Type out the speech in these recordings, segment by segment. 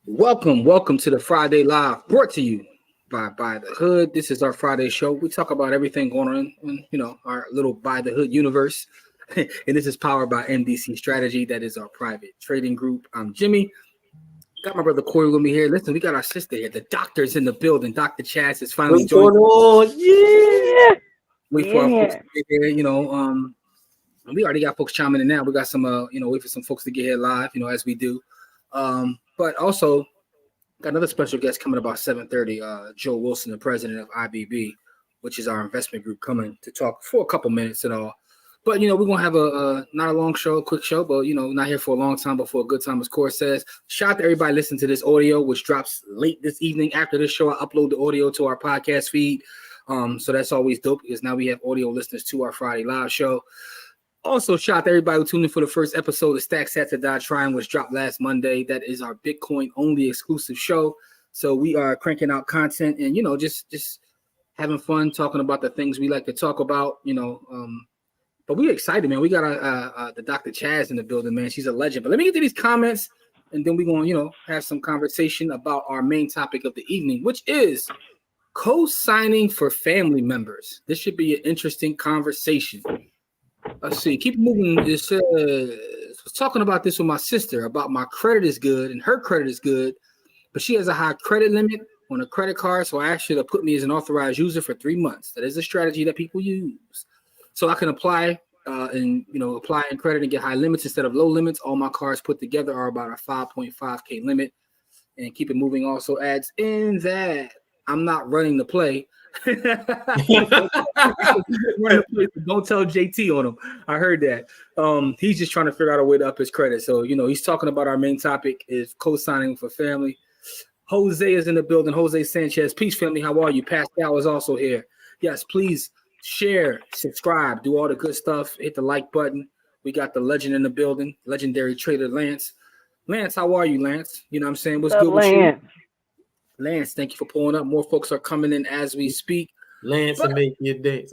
Welcome to the Friday Live, brought to you by the Hood. This is our Friday show. We talk about everything going on in our little By the Hood universe, and this is powered by MDC Strategy. That is our private trading group. I'm Jimmy. Got my brother Corey with me here. Listen, we got our sister here. The doctor's in the building. Dr. Chaz is finally What's joined. going on? Yeah. Wait for our folks to get here. We already got folks chiming in now. We got some, wait for some folks to get here live, as we do. But also got another special guest coming about 7:30. Joe Wilson, the president of IBB, which is our investment group, coming to talk for a couple minutes and all. But we're gonna have a not a long show, a quick show, but not here for a long time, but for a good time, as Corey says. Shout out to everybody listening to this audio, which drops late this evening. After this show, I upload the audio to our podcast feed. So that's always dope because now we have audio listeners to our Friday live show. Also, shout out to everybody who tuned in for the first episode of Stack Sats or Die Trying, which dropped last Monday. That is our Bitcoin only exclusive show. So we are cranking out content and just having fun talking about the things we like to talk about. But we're excited, man. We got the Dr. Chaz in the building, man. She's a legend. But let me get to these comments, and then we're going to have some conversation about our main topic of the evening, which is co-signing for family members. This should be an interesting conversation. Let's see. Keep moving. I was talking about this with my sister about my credit is good and her credit is good, but she has a high credit limit on a credit card. So I asked her to put me as an authorized user for 3 months. That is a strategy that people use. So I can apply apply in credit and get high limits instead of low limits. All my cards put together are about a 5.5K limit. And keep it moving also adds in that I'm not running the play. Don't tell JT on him. I heard that. He's just trying to figure out a way to up his credit. So he's talking about our main topic is co-signing for family. Jose is in the building. Jose Sanchez, peace family. How are you? Pascal is also here. Yes, please share, subscribe, do all the good stuff. Hit the like button. We got the legend in the building, legendary trader Lance. Lance, how are you, Lance? You know what I'm saying? What's good with you? Lance, thank you for pulling up. More folks are coming in as we speak. Lance and make your day.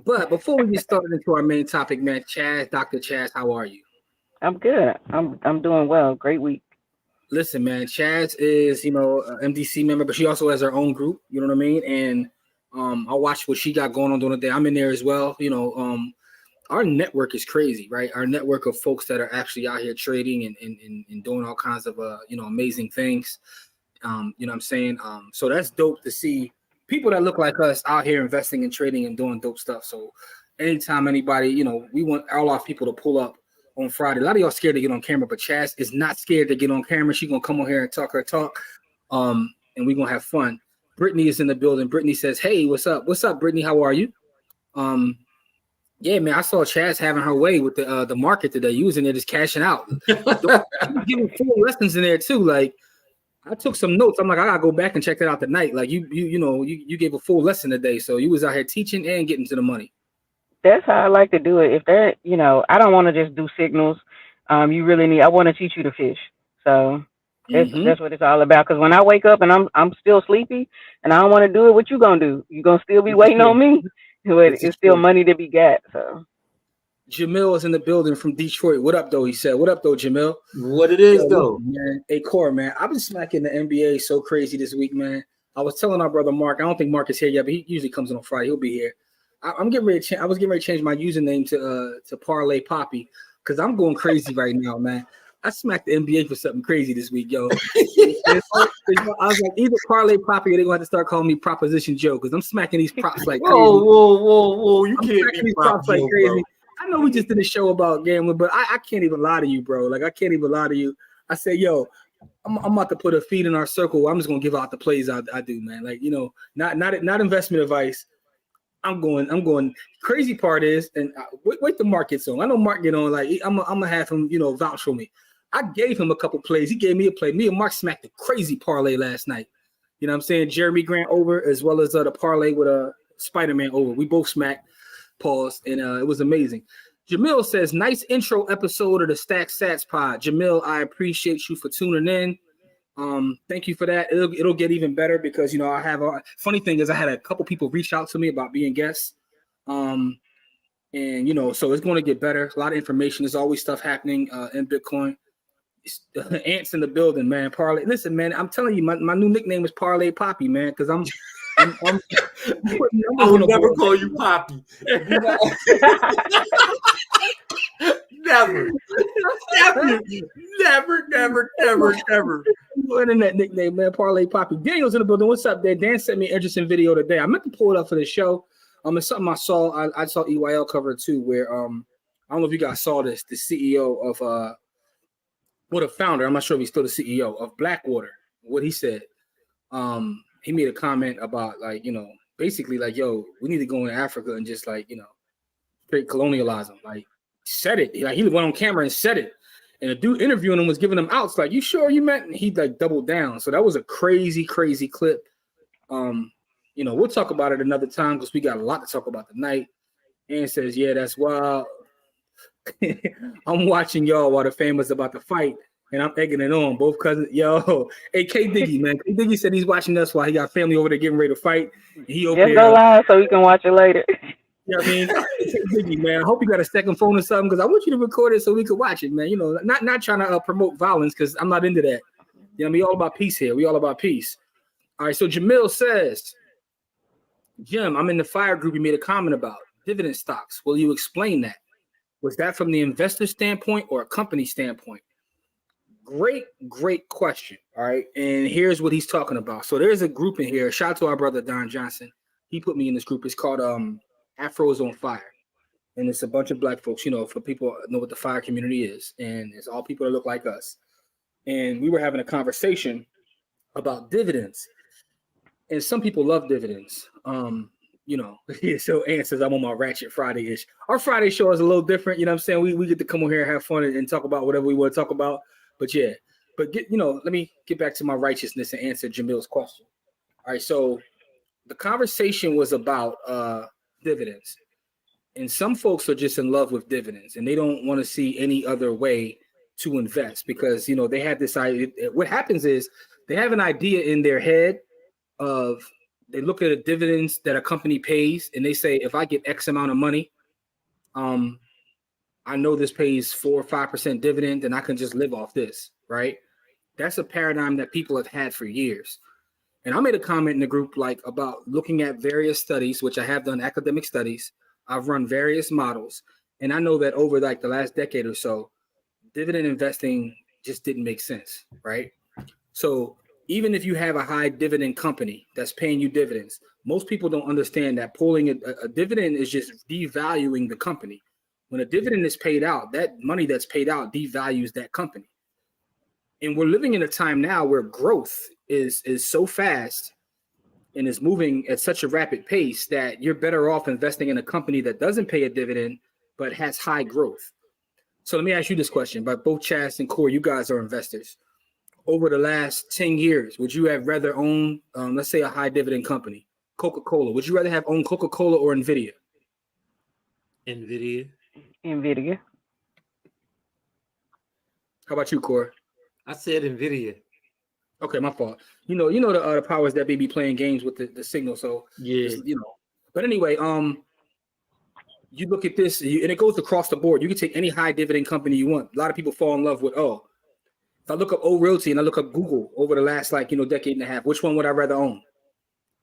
But before we get started into our main topic, man, Chaz, Dr. Chaz, how are you? I'm good. I'm doing well. Great week. Listen, man, Chaz is, an MDC member, but she also has her own group, you know what I mean? And I watched what she got going on during the day. I'm in there as well. Our network is crazy, right? Our network of folks that are actually out here trading and doing all kinds of, amazing things. You know what I'm saying? So that's dope to see people that look like us out here investing and trading and doing dope stuff. So anytime anybody, we want all our people to pull up on Friday. A lot of y'all scared to get on camera, but Chaz is not scared to get on camera. She's going to come on here and talk her talk. And we're going to have fun. Brittany is in the building. Brittany says, hey, what's up? What's up, Brittany? How are you? Yeah, man, I saw Chaz having her way with the market today. You was in there just cashing out. Giving full lessons in there too. Like, I took some notes. I'm like, I gotta go back and check that out tonight. Like you gave a full lesson today. So you was out here teaching and getting to the money. That's how I like to do it. If that, I don't want to just do signals. I want to teach you to fish. So that's what it's all about. Because when I wake up and I'm still sleepy and I don't want to do it, what you gonna do? You gonna still be waiting on me? It's still money to be got. So. Jamil is in the building from Detroit. What up, though? He said, what up, though, Jamil? What it is, though? Man. Hey, Core, man, I've been smacking the NBA so crazy this week, man. I was telling our brother Mark, I don't think Mark is here yet, but he usually comes in on Friday. He'll be here. I'm getting ready to I was getting ready to change my username to Parlay Poppy because I'm going crazy right now, man. I smacked the NBA for something crazy this week, yo. I was like, either Parlay Poppy or they're going to have to start calling me Proposition Joe because I'm smacking these props like crazy. Whoa. You can't be props like crazy. Bro. I know we just did a show about gambling, but I can't even lie to you, bro. Like, I can't even lie to you. I say, yo, I'm about to put a feed in our circle. I'm just going to give out the plays I do, man. Like, not investment advice. I'm going. Crazy part is, and wait the Mark gets on. I know Mark get on. Like, I'm going to have him, vouch for me. I gave him a couple plays. He gave me a play. Me and Mark smacked a crazy parlay last night. You know what I'm saying? Jeremy Grant over as well as the parlay with Spider-Man over. We both smacked. Pause, and it was amazing. Jamil says, nice intro episode of the Stack Sats pod. Jamil, I appreciate you for tuning in. Thank you for that. It'll get even better because I have funny thing is I had a couple people reach out to me about being guests. And so it's going to get better. A lot of information. There's always stuff happening in Bitcoin. Ants in the building, man. Parlay. Listen, man, I'm telling you, my new nickname is Parlay Poppy, man, because I'm I will never call you Poppy. Never. Never. Internet nickname, man. Parlay Poppy. Daniel's in the building. What's up, there? Dan sent me an interesting video today. I meant to pull it up for the show. It's something I saw. I saw EYL cover too, where I don't know if you guys saw this. The CEO of the founder, I'm not sure if he's still the CEO of Blackwater. What he said, he made a comment about like, basically like, yo, we need to go into Africa and just like, straight colonialize them. Like, said it. Like, he went on camera and said it. And the dude interviewing him was giving him outs like, you sure you meant? And he like doubled down. So that was a crazy clip. We'll talk about it another time because we got a lot to talk about tonight. And says, yeah, that's wild. I'm watching y'all while the family's about to fight, and I'm egging it on. Both cousins, yo, hey, K Diggy, man. K Diggy said he's watching us while he got family over there getting ready to fight. He over there. Go live so we can watch it later. You know what I mean? K Diggy, man. I hope you got a second phone or something because I want you to record it so we can watch it, man. Not trying to promote violence because I'm not into that. We all about peace here. We all about peace. All right, so Jamil says, Jim, I'm in the fire group you made a comment about dividend stocks. Will you explain that? Was that from the investor standpoint or a company standpoint? Great question. All right. And here's what he's talking about. So there's a group in here. Shout out to our brother, Don Johnson. He put me in this group. It's called Afro's on Fire. And it's a bunch of black folks, for people who know what the fire community is. And it's all people that look like us. And we were having a conversation about dividends. And some people love dividends. So answers, I'm on my Ratchet Friday-ish. Our Friday show is a little different, you know what I'm saying? We get to come on here and have fun and talk about whatever we want to talk about. But yeah, let me get back to my righteousness and answer Jamil's question. All right, so the conversation was about dividends. And some folks are just in love with dividends and they don't want to see any other way to invest because, they have this idea. What happens is they have an idea in their head of they look at the dividends that a company pays and they say, if I get X amount of money, I know this pays 4 or 5% dividend and I can just live off this, right? That's a paradigm that people have had for years. And I made a comment in the group like about looking at various studies, which I have done academic studies. I've run various models. And I know that over like the last decade or so, dividend investing just didn't make sense, right? So even if you have a high dividend company that's paying you dividends, most people don't understand that pulling a dividend is just devaluing the company. When a dividend is paid out, that money that's paid out devalues that company. And we're living in a time now where growth is so fast and is moving at such a rapid pace that you're better off investing in a company that doesn't pay a dividend but has high growth. So let me ask you this question. By both Chaz and Corey, you guys are investors. Over the last 10 years, would you have rather owned, let's say, a high dividend company, Coca-Cola? Would you rather have owned Coca-Cola or NVIDIA? NVIDIA. How about you, Corey? I said NVIDIA. Okay, my fault. The powers that be playing games with the signal. So yeah, But anyway, you look at this, and it goes across the board. You can take any high dividend company you want. A lot of people fall in love with, if I look up O Realty and I look up Google over the last decade and a half, which one would I rather own?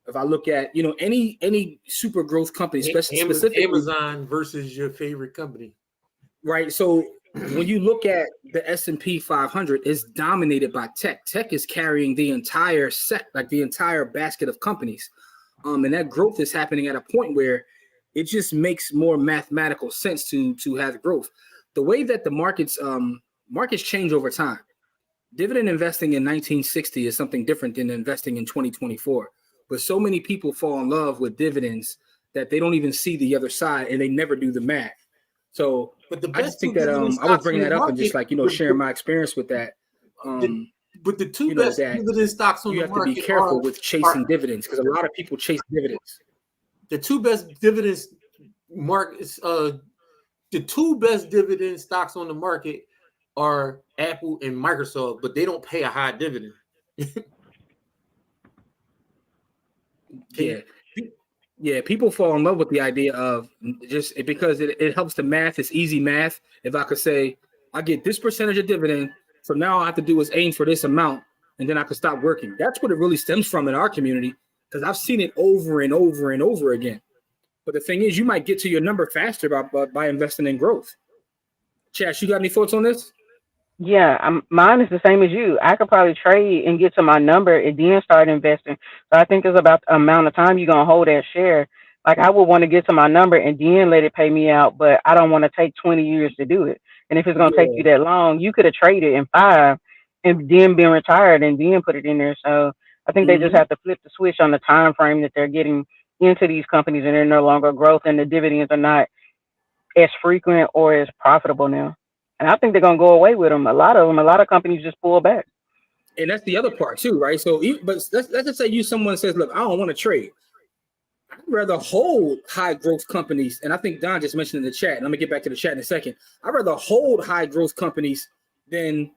If I look at any super growth company, specifically Amazon versus your favorite company, right? So when you look at the S&P 500, it's dominated by tech. Tech is carrying the entire the entire basket of companies, and that growth is happening at a point where it just makes more mathematical sense to have growth. The way that the markets change over time. Dividend investing in 1960 is something different than investing in 2024. But so many people fall in love with dividends that they don't even see the other side and they never do the math. So I just think that I was bringing that up and just sharing my experience with that. But the two best dividend stocks on the market, you have to be careful with chasing dividends because a lot of people chase dividends. The two best dividends markets, the two best dividend stocks on the market are Apple and Microsoft, but they don't pay a high dividend. Yeah, people fall in love with the idea of just because it helps the math. It's easy math. If I could say I get this percentage of dividend So now all I have to do is aim for this amount, and then I can stop working. That's what it really stems from in our community, because I've seen it over and over and over again. But the thing is, you might get to your number faster by investing in growth. Chas, you got any thoughts on this? Yeah, mine is the same as you. I could probably trade and get to my number and then start investing. So I think it's about the amount of time you're gonna hold that share. Like I would want to get to my number and then let it pay me out, but I don't want to take 20 years to do it. And if it's gonna take you that long, you could have traded in 5 and then been retired and then put it in there. So I think they just have to flip the switch on the time frame that they're getting into these companies, and they're no longer growth, and the dividends are not as frequent or as profitable now. And I think they're gonna go away with them. A lot of companies just pull back. And that's the other part too, right? So, but let's just say someone says, "Look, I don't want to trade. I'd rather hold high growth companies." And I think Don just mentioned in the chat, and I'm gonna get back to the chat in a second. I'd rather hold high growth companies than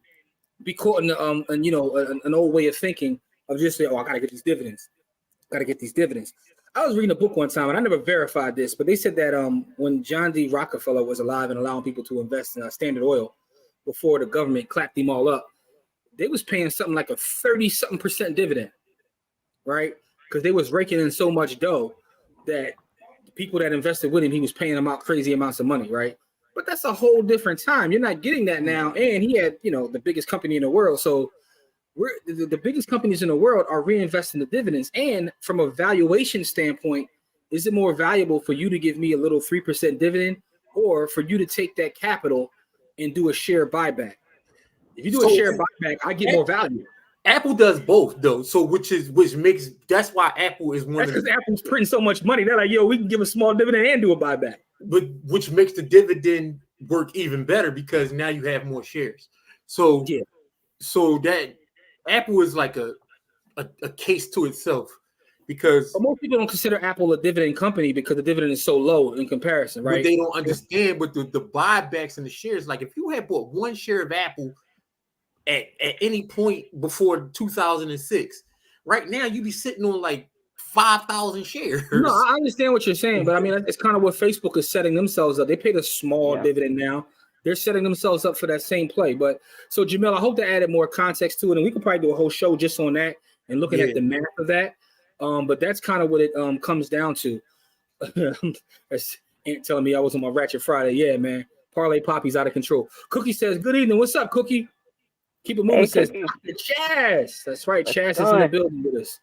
be caught in an old way of thinking of just saying, "Oh, I gotta get these dividends. Gotta get these dividends." I was reading a book one time, and I never verified this, but they said that when John D. Rockefeller was alive and allowing people to invest in Standard Oil before the government clapped them all up, they was paying something like a 30-something% dividend, right? Because they was raking in so much dough that the people that invested with him, he was paying them out crazy amounts of money, right? But that's a whole different time. You're not getting that now. And he had, the biggest company in the world. So the biggest companies in the world are reinvesting the dividends. And from a valuation standpoint, is it more valuable for you to give me a little 3% dividend, or for you to take that capital and do a share buyback? If you do a share buyback, I get more value. Apple does both though. So which makes that's why Apple is one. That's because Apple's printing so much money. They're like, yo, we can give a small dividend and do a buyback. But which makes the dividend work even better because now you have more shares. So yeah. So that Apple is like a case to itself, because most people don't consider Apple a dividend company because the dividend is so low in comparison, right? But they don't understand. But the buybacks and the shares, like if you had bought one share of Apple at any point before 2006, right now you'd be sitting on like 5,000 shares. No, I understand what you're saying, but I mean it's kind of what Facebook is setting themselves up. They paid a small dividend now. They're setting themselves up for that same play. But so Jamil, I hope that added more context to it, and we could probably do a whole show just on that and looking at the math of that. But that's kind of what it comes down to. That's Aunt telling me I was on my Ratchet Friday. Yeah, man. Parlay Poppy's out of control. Cookie says, "Good evening. What's up, Cookie?" Keep it moving. Says Chaz. That's right. Chaz is in the building with us.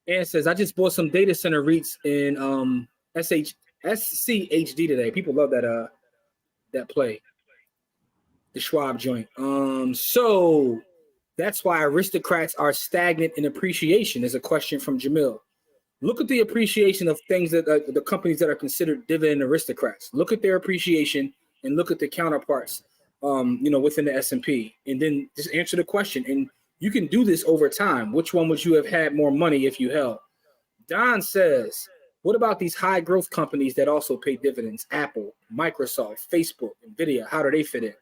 And says, "I just bought some data center REITs in SCHD today." People love that play, the Schwab joint. So that's why aristocrats are stagnant in appreciation, is a question from Jamil. Look at the appreciation of things that the companies that are considered dividend aristocrats. Look at their appreciation and look at the counterparts, within the S&P, and then just answer the question. And you can do this over time. Which one would you have had more money if you held? Don says, what about these high growth companies that also pay dividends? Apple, Microsoft, Facebook, Nvidia, how do they fit in?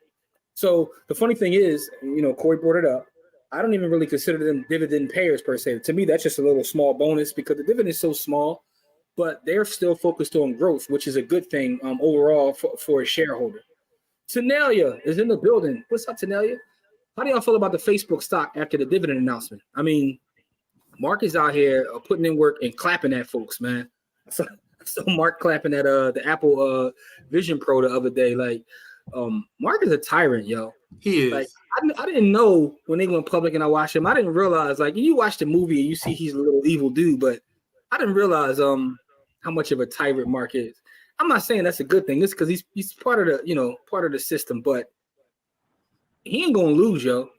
So the funny thing is, Corey brought it up. I don't even really consider them dividend payers per se. To me, that's just a little small bonus because the dividend is so small, but they're still focused on growth, which is a good thing overall for a shareholder. Tanelia is in the building. What's up, Tanelia? How do y'all feel about the Facebook stock after the dividend announcement? I mean, Mark is out here putting in work and clapping at folks, man. So Mark clapping at the Apple Vision Pro the other day. Like, Mark is a tyrant, yo. He is. Like, I didn't know when they went public and I watched him. I didn't realize, like, you watch the movie and you see he's a little evil dude, but I didn't realize how much of a tyrant Mark is. I'm not saying that's a good thing. It's because he's part of the system, but he ain't gonna lose, yo.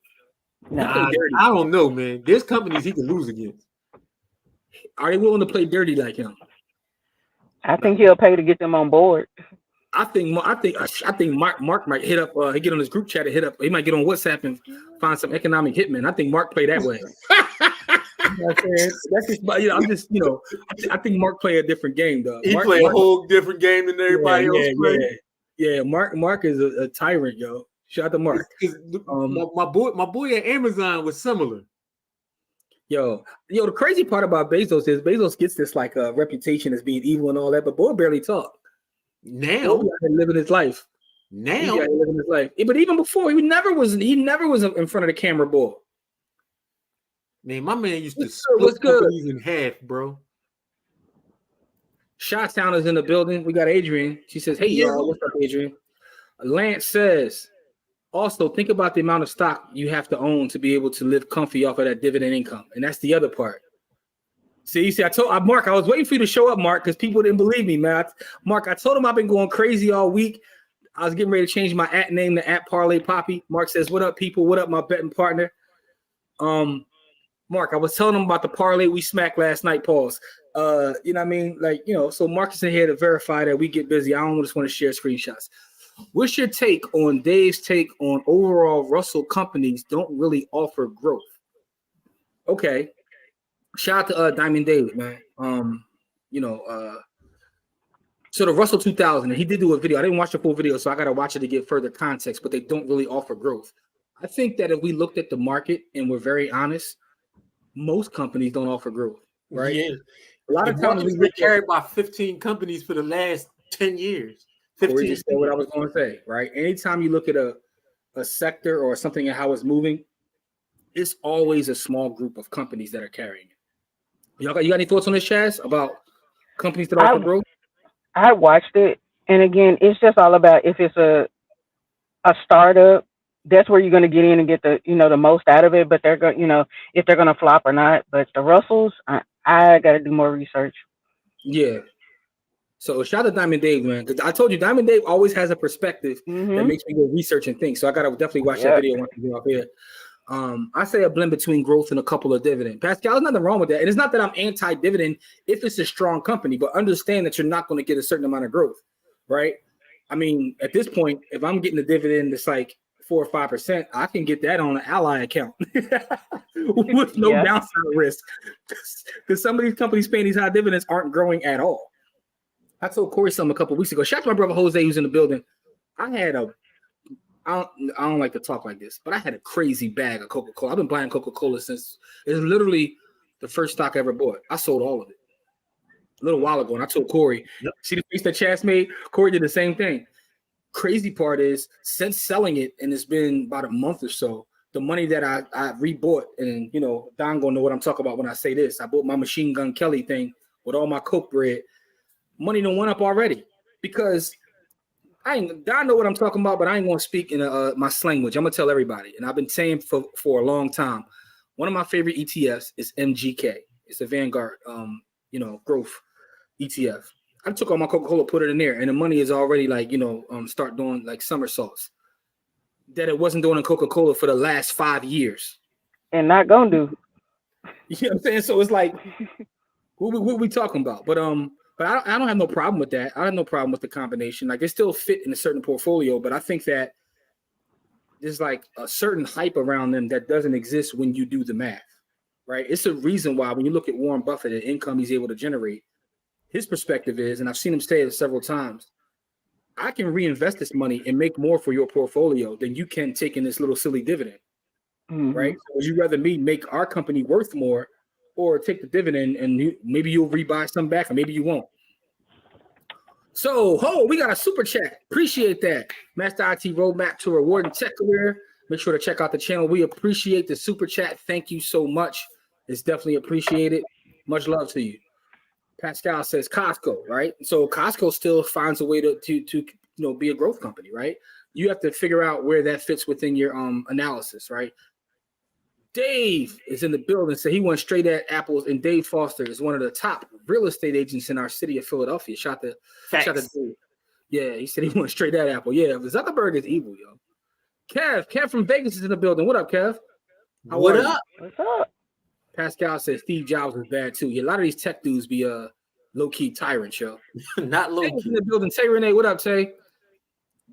Nah, I don't know, man. There's companies he can lose against. Are they willing to play dirty like him? I think he'll pay to get them on board. I think Mark might hit up. He get on his group chat and hit up. He might get on WhatsApp and find some economic hitman. I think Mark play that way. That's just, I'm just, I think Mark play a different game, though. He play a whole different game than everybody else play. Yeah. Mark is a tyrant, yo. Shout out to Mark. My boy at Amazon was similar. Yo, the crazy part about Bezos is Bezos gets this like reputation as being evil and all that, but boy barely talk. Now living his life. Now, He living his life. But even before, he never was in front of the camera, boy. man, my man used to What's split good? companies in half, bro. Shottown is in the building. We got Adrian. She says, "Hey, y'all, what's up, Adrian?" Lance says, "Also, think about the amount of stock you have to own to be able to live comfy off of that dividend income, and that's the other part." See, I told Mark, I was waiting for you to show up, Mark, because people didn't believe me, man. Mark, I told him I've been going crazy all week. I was getting ready to change my @ name to @Parlay Poppy. Mark says, "What up, people? What up, my betting partner?" Mark, I was telling him about the parlay we smacked last night. Pause. You know what I mean? Like, so Mark is in here to verify that we get busy. I don't just want to share screenshots. What's your take on Dave's take on overall Russell companies don't really offer growth? Okay. Shout out to Diamond Dave, man. So the Russell 2000, and he did do a video. I didn't watch the full video, so I got to watch it to get further context, but they don't really offer growth. I think that if we looked at the market and we're very honest, most companies don't offer growth, right? Yeah. A lot of times we've been carried by 15 companies for the last 10 years. 15 just said what I was going to say, right? Anytime you look at a sector or something and how it's moving, it's always a small group of companies that are carrying it. You got any thoughts on this, Chaz, about companies that offer growth? I watched it, and again, it's just all about if it's a startup. That's where you're going to get in and get the the most out of it. But they're going if they're going to flop or not. But the Russells, I got to do more research. Yeah. So shout out to Diamond Dave, man, because I told you Diamond Dave always has a perspective that makes me go research and think. So I got to definitely watch that video once we get off here. I say a blend between growth and a couple of dividend. Pascal, there's nothing wrong with that. And it's not that I'm anti-dividend if it's a strong company, but understand that you're not going to get a certain amount of growth, right? I mean, at this point, if I'm getting a dividend that's like 4 or 5%, I can get that on an Ally account with no downside risk. Because some of these companies paying these high dividends aren't growing at all. I told Corey something a couple of weeks ago. Shout out to my brother Jose, who's in the building. I don't like to talk like this, but I had a crazy bag of Coca-Cola. I've been buying Coca-Cola since it's literally the first stock I ever bought. I sold all of it a little while ago, and I told Corey, see the face that Chaz made? Corey did the same thing. Crazy part is, since selling it, and it's been about a month or so, the money that I rebought, and Don gonna know what I'm talking about when I say this. I bought my Machine Gun Kelly thing with all my Coke bread. Money done went up already because Don know what I'm talking about, but I ain't gonna speak in my slang language. I'm gonna tell everybody, and I've been saying for a long time. One of my favorite ETFs is MGK. It's a Vanguard, growth ETF. I took all my Coca-Cola, put it in there, and the money is already start doing like somersaults that it wasn't doing in Coca-Cola for the last 5 years, and not gonna do. You know what I'm saying? So it's like, what we talking about? But I don't have no problem with that. I have no problem with the combination. Like, they still fit in a certain portfolio, but I think that there's like a certain hype around them that doesn't exist when you do the math, right? It's a reason why when you look at Warren Buffett and income he's able to generate, his perspective is, and I've seen him say it several times, I can reinvest this money and make more for your portfolio than you can take in this little silly dividend, right? So would you rather me make our company worth more or take the dividend and maybe you'll rebuy some back or maybe you won't? So, we got a super chat. Appreciate that. Master IT Roadmap to Rewarding Tech Career. Make sure to check out the channel. We appreciate the super chat. Thank you so much. It's definitely appreciated. Much love to you. Pascal says Costco, right? So Costco still finds a way to be a growth company, right? You have to figure out where that fits within your analysis, right? Dave is in the building, so he went straight at apples, and Dave Foster is one of the top real estate agents in our city of Philadelphia. Shout to Dave. Yeah, he said he went straight at Apple. Yeah, Zuckerberg is evil, yo. Kev from Vegas is in the building. What up, Kev? What up? What's up? Pascal says Steve Jobs was bad too. Yeah, a lot of these tech dudes be low-key tyrants, yo. Not low-key. In the building. Tay Renee, what up, Tay?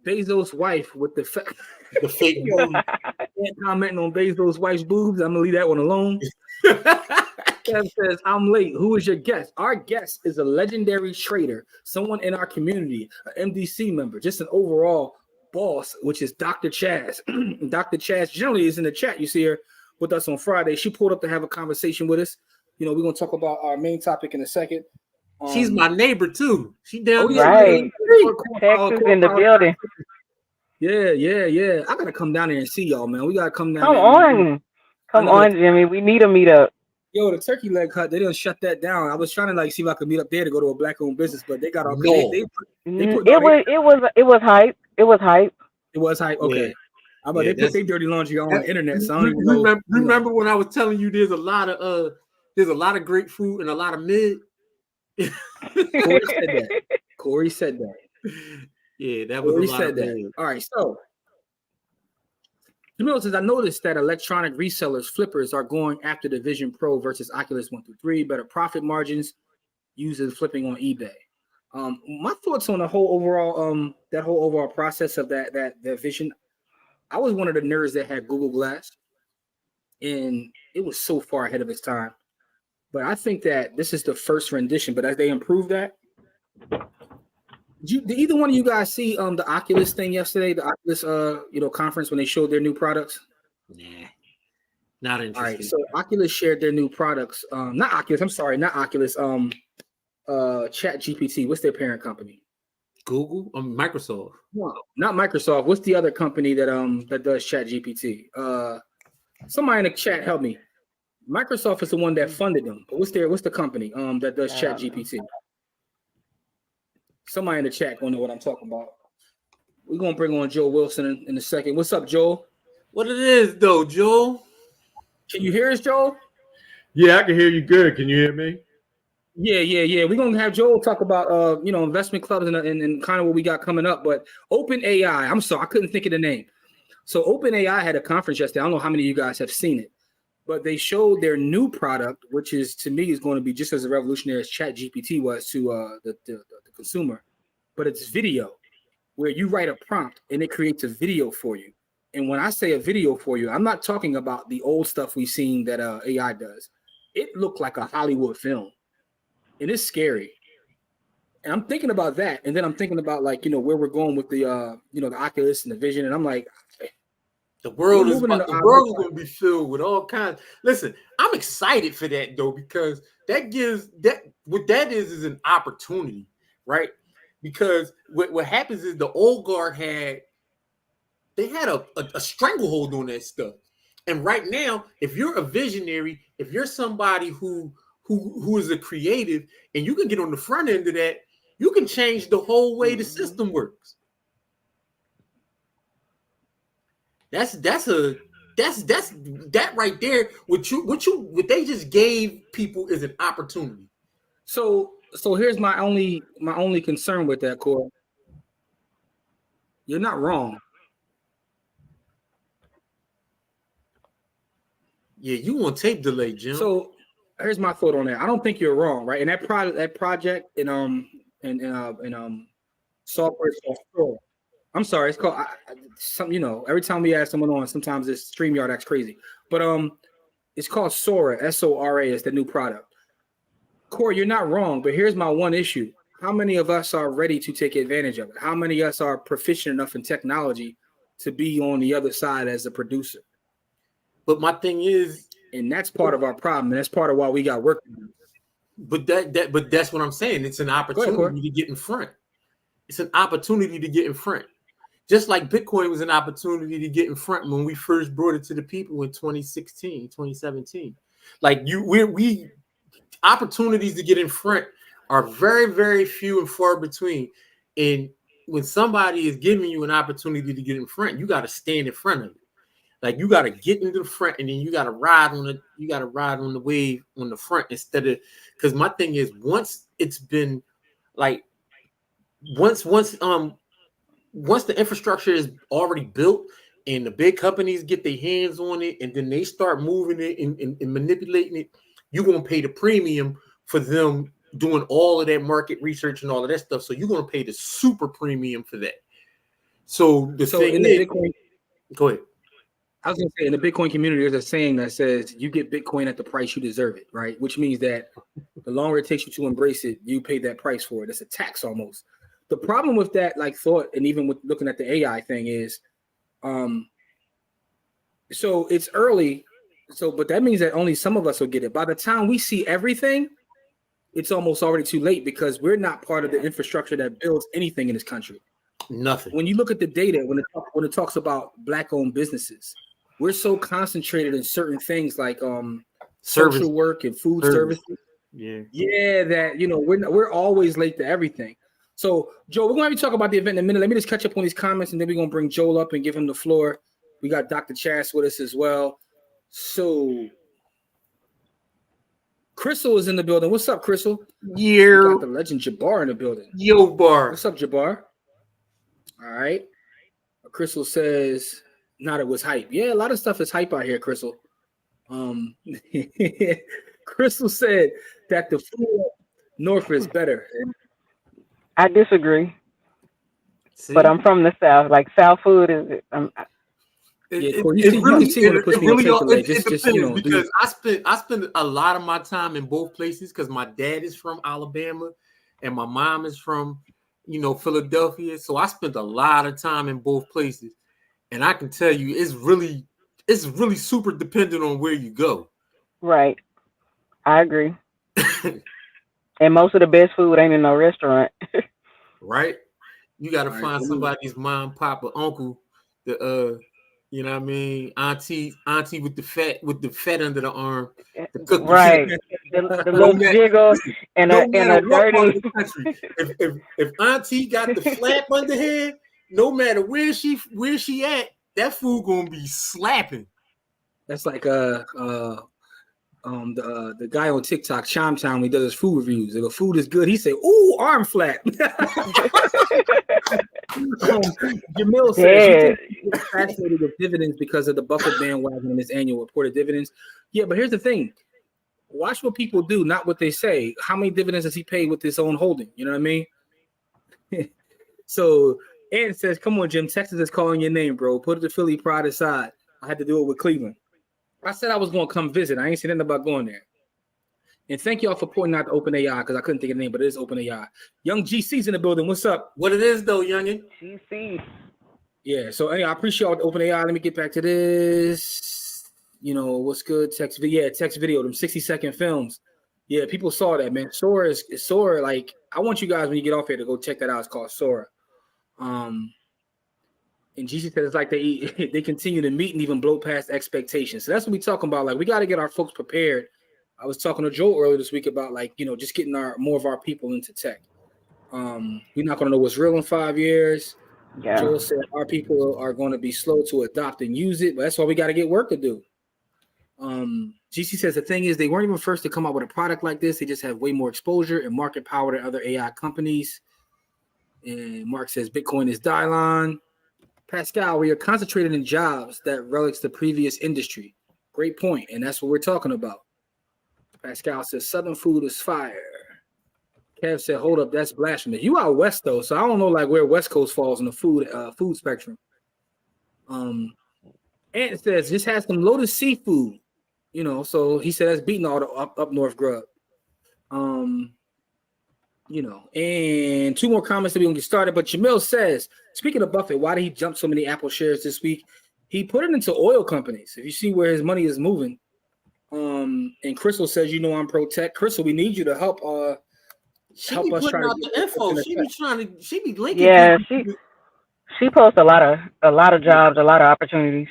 Bezos' wife with the fake commenting on Bezos' wife's boobs. I'm gonna leave that one alone. Kev says, I'm late. Who is your guest? Our guest is a legendary trader, someone in our community, an MDC member, just an overall boss, which is Dr. Chaz. Dr. Chaz generally is in the chat. You see her with us on Friday. She pulled up to have a conversation with us. We're gonna talk about our main topic in a second. She's my neighbor too. She down right. Texas in the building. Yeah. I gotta come down there and see y'all, man. We gotta come down Come there. on. Come on, Jimmy. We need a meetup. Yo, the turkey leg hut, they didn't shut that down. I was trying to like see if I could meet up there to go to a black-owned business, but they got all they put no, It was hype. It was hype. it was hype. Okay. Yeah. They put their dirty laundry on the internet, so I don't even know. Remember when I was telling you there's a lot of great food and a lot of mid? Corey said that. Yeah, that was Corey a lot said of that. mid. All right, so you notice I noticed that electronic resellers, flippers, are going after the Vision Pro versus Oculus 1 through 3, better profit margins using flipping on eBay. My thoughts on the whole overall process of that Vision. I was one of the nerds that had Google Glass, and it was so far ahead of its time. But I think that this is the first rendition. But as they improve that, did either one of you guys see the Oculus thing yesterday? The Oculus conference when they showed their new products? Nah, not interested. All right, so Oculus shared their new products. Not Oculus. I'm sorry, not Oculus. Chat GPT. What's their parent company? Google, Microsoft. No, not Microsoft. What's the other company that does Chat GPT? Somebody in the chat help me. Microsoft is the one that funded them. But what's the company that does Chat GPT? Somebody in the chat gonna know what I'm talking about. We're gonna bring on Joe Wilson in a second. What's up, Joel? What it is though, Joel? Can you hear us, Joel? Yeah, I can hear you good. Can you hear me? Yeah. We're gonna have Joel talk about investment clubs and kind of what we got coming up. But OpenAI, I'm sorry, I couldn't think of the name. So OpenAI had a conference yesterday. I don't know how many of you guys have seen it, but they showed their new product, which is to me is going to be just as revolutionary as Chat GPT was to the consumer. But it's video, where you write a prompt and it creates a video for you. And when I say a video for you, I'm not talking about the old stuff we've seen that AI does. It looked like a Hollywood film. And it's scary. And I'm thinking about that. And then I'm thinking about where we're going with the the Oculus and the Vision. And I'm like, the world is going to be filled with all kinds. Listen, I'm excited for that though, because that is an opportunity, right? Because what happens is the old guard had a stranglehold on that stuff. And right now, if you're a visionary, if you're somebody who is a creative, and you can get on the front end of that, you can change the whole way the system works. That's that right there. What they just gave people is an opportunity. So here's my only concern with that, Corey. You're not wrong. Yeah, you want tape delay, Jim. So here's my thought on that. I don't think you're wrong, right? And that project in software is called Sora. I'm sorry, it's called every time we ask someone on, sometimes it's StreamYard acts crazy. But it's called Sora, SORA is the new product. Corey, you're not wrong, but here's my one issue. How many of us are ready to take advantage of it? How many of us are proficient enough in technology to be on the other side as a producer? But my thing is, and that's part of our problem, and that's part of why we got work. But that's what I'm saying. It's an opportunity to get in front. It's an opportunity to get in front. Just like Bitcoin was an opportunity to get in front when we first brought it to the people in 2016, 2017. Like we opportunities to get in front are very, very few and far between. And when somebody is giving you an opportunity to get in front, you got to stand in front of it. Like you got to get into the front, and then you got to ride on the wave on the front instead of, because my thing is, once it's been like once the infrastructure is already built and the big companies get their hands on it and then they start moving it and manipulating it, you're going to pay the premium for them doing all of that market research and all of that stuff. So you're going to pay the super premium for that. So Bitcoin, go ahead. I was going to say, in the Bitcoin community, there's a saying that says you get Bitcoin at the price you deserve it, right? Which means that the longer it takes you to embrace it, you pay that price for it. It's a tax almost. The problem with that thought, and even with looking at the AI thing is, so it's early, but that means that only some of us will get it. By the time we see everything, it's almost already too late because we're not part of the infrastructure that builds anything in this country. Nothing. When you look at the data, when it talks about Black-owned businesses, we're so concentrated in certain things like social work and food services. Yeah, that we're always late to everything. So, Joe, we're going to talk about the event in a minute. Let me just catch up on these comments, and then we're going to bring Joel up and give him the floor. We got Dr. Chas with us as well. So, Crystal is in the building. What's up, Crystal? Yeah. We got the legend Jabbar in the building. Yo, Bar. What's up, Jabbar? All right. Crystal says, not it was hype. Yeah, a lot of stuff is hype out here, Crystal. Crystal said that the food north is better. I disagree. See? But I'm from the South. Like, South food is. It depends because I spend a lot of my time in both places because my dad is from Alabama and my mom is from, Philadelphia. So I spent a lot of time in both places, and I can tell you, it's really super dependent on where you go. Right, I agree. And most of the best food ain't in no restaurant. Right, you got to find somebody's mom, pop, or uncle, the you know what I mean? Auntie with the fat under the arm. Right. The little jiggle and a dirty. If Auntie got the flap under here, no matter where she at, that food gonna be slapping. That's like the guy on TikTok, Chime Town, when he does his food reviews. If the food is good, he say, "Ooh, arm flap." Jamil says he's fascinated with dividends because of the Buffett bandwagon in his annual report of dividends. Yeah, but here's the thing: watch what people do, not what they say. How many dividends does he pay with his own holding? You know what I mean? So, Ant says, "Come on, Jim. Texas is calling your name, bro. Put the Philly pride aside. I had to do it with Cleveland. I said I was going to come visit. I ain't saying nothing about going there. And thank y'all for pointing out the OpenAI because I couldn't think of the name, but it is OpenAI. Young GC's in the building. What's up? What it is, though, youngin? GC. Yeah, so anyway, I appreciate all the OpenAI. Let me get back to this. What's good? Text video, them 60-second films. Yeah, people saw that, man. Sora, like, I want you guys, when you get off here, to go check that out. It's called Sora. And GC said it's like they continue to meet and even blow past expectations. So that's what we're talking about. Like, we got to get our folks prepared. I was talking to Joe earlier this week about, like, just getting more of our people into tech. We're not going to know what's real in 5 years. Yeah. Joel said our people are going to be slow to adopt and use it, but that's why we got to get work to do. GC says the thing is they weren't even first to come out with a product like this. They just have way more exposure and market power than other AI companies. And Mark says Bitcoin is Dylon. Pascal, we are concentrated in jobs that relics the previous industry. Great point, and that's what we're talking about. Pascal says Southern food is fire. Kev said, hold up, that's blasphemous. You out west, though, so I don't know like where West Coast falls in the food spectrum. Ant says, just had some lotus seafood, so he said that's beating all the up north grub. And two more comments that we're going to get started. But Jamil says, speaking of Buffett, why did he jump so many Apple shares this week? He put it into oil companies. If you see where his money is moving. And Crystal says, I'm pro-tech. Crystal, we need you to help help us try to get the info. She be linking. Yeah, she posts a lot of jobs, a lot of opportunities.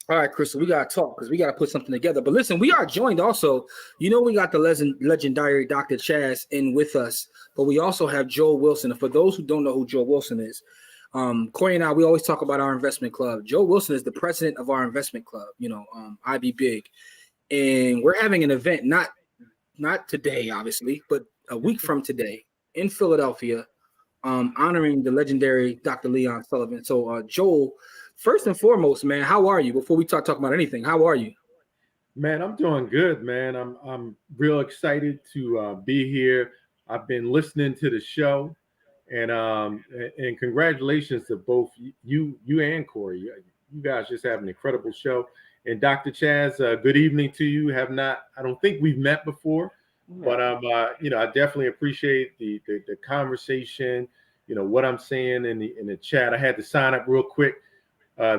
All right, Crystal, we got to talk because we got to put something together. But listen, we are joined also. We got the legendary Dr. Chas in with us, but we also have Joel Wilson. And for those who don't know who Joel Wilson is, Corey and I, we always talk about our investment club. Joel Wilson is the president of our investment club, IB Big. And we're having an event, not today, obviously, but a week from today in Philadelphia, honoring the legendary Dr. Leon Sullivan. So, Joel, first and foremost, man, how are you? Before we talk about anything, how are you? Man, I'm doing good, man. I'm real excited to be here. I've been listening to the show, and congratulations to both you and Corey. You guys just have an incredible show. And Dr. Chas, good evening to you. I don't think we've met before, but I definitely appreciate the conversation. What I'm saying in the chat. I had to sign up real quick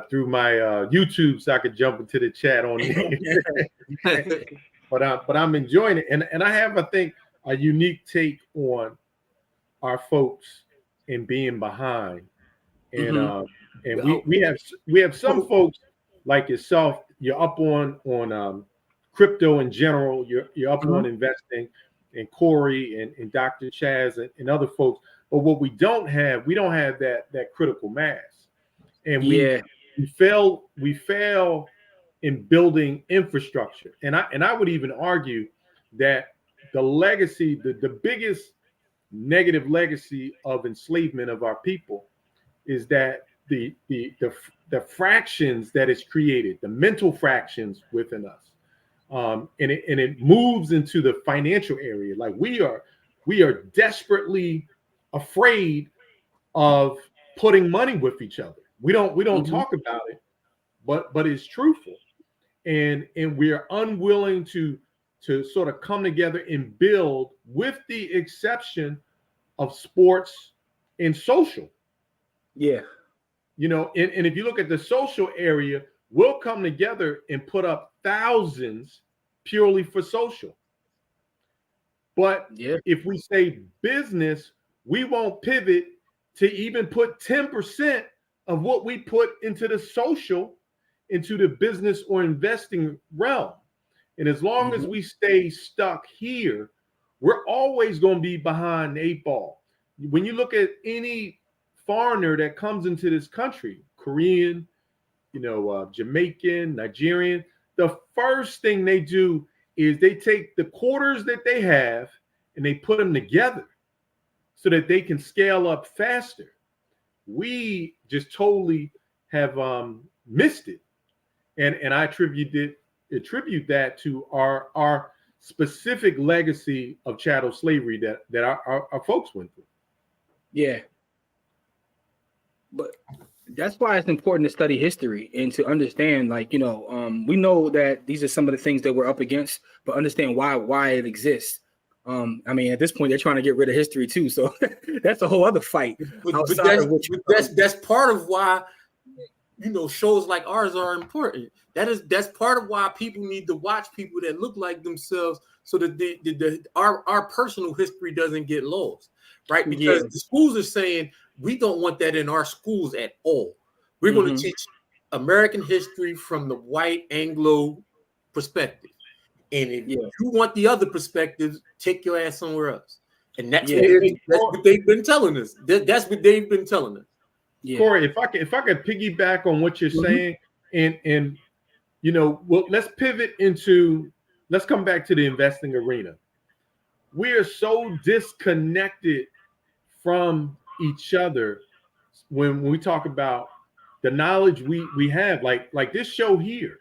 through my YouTube so I could jump into the chat on there. but I'm enjoying it, and I have, I think, a unique take on our folks and being behind and Oh, we have some folks like yourself. You're up on crypto in general. You're up on investing, and Corey and Dr. Chaz and other folks. But what we don't have that critical mass, and we fail in building infrastructure. And I would even argue that the legacy, the biggest negative legacy of enslavement of our people is that the fractions that is created, the mental fractions within us, and it moves into the financial area. Like we are desperately afraid of putting money with each other. We don't talk about it, but it's truthful, and we are unwilling to sort of come together and build, with the exception of sports and social. Yeah. You know, and if you look at the social area, we'll come together and put up thousands purely for social. But if we say business, we won't pivot to even put 10% of what we put into the social, into the business or investing realm. And as long as we stay stuck here, we're always going to be behind the 8 ball. When you look at any foreigner that comes into this country, Korean, Jamaican, Nigerian, the first thing they do is they take the quarters that they have and they put them together so that they can scale up faster. We just totally have missed it. And I attribute that to our specific legacy of chattel slavery that our folks went through. Yeah. But that's why it's important to study history and to understand, like, we know that these are some of the things that we're up against, but understand why it exists. I mean, at this point, they're trying to get rid of history too, so that's a whole other fight. But that's part of why shows like ours are important. That's part of why people need to watch people that look like themselves, so that our personal history doesn't get lost, right? Because the schools are saying we don't want that in our schools at all. We're going to teach American history from the white Anglo perspective. And if you want the other perspectives, take your ass somewhere else. And that's what they've been telling us. That's what they've been telling us. Yeah. Corey, if I could piggyback on what you're saying, and let's pivot let's come back to the investing arena. We are so disconnected from each other when we talk about the knowledge we have, like this show here.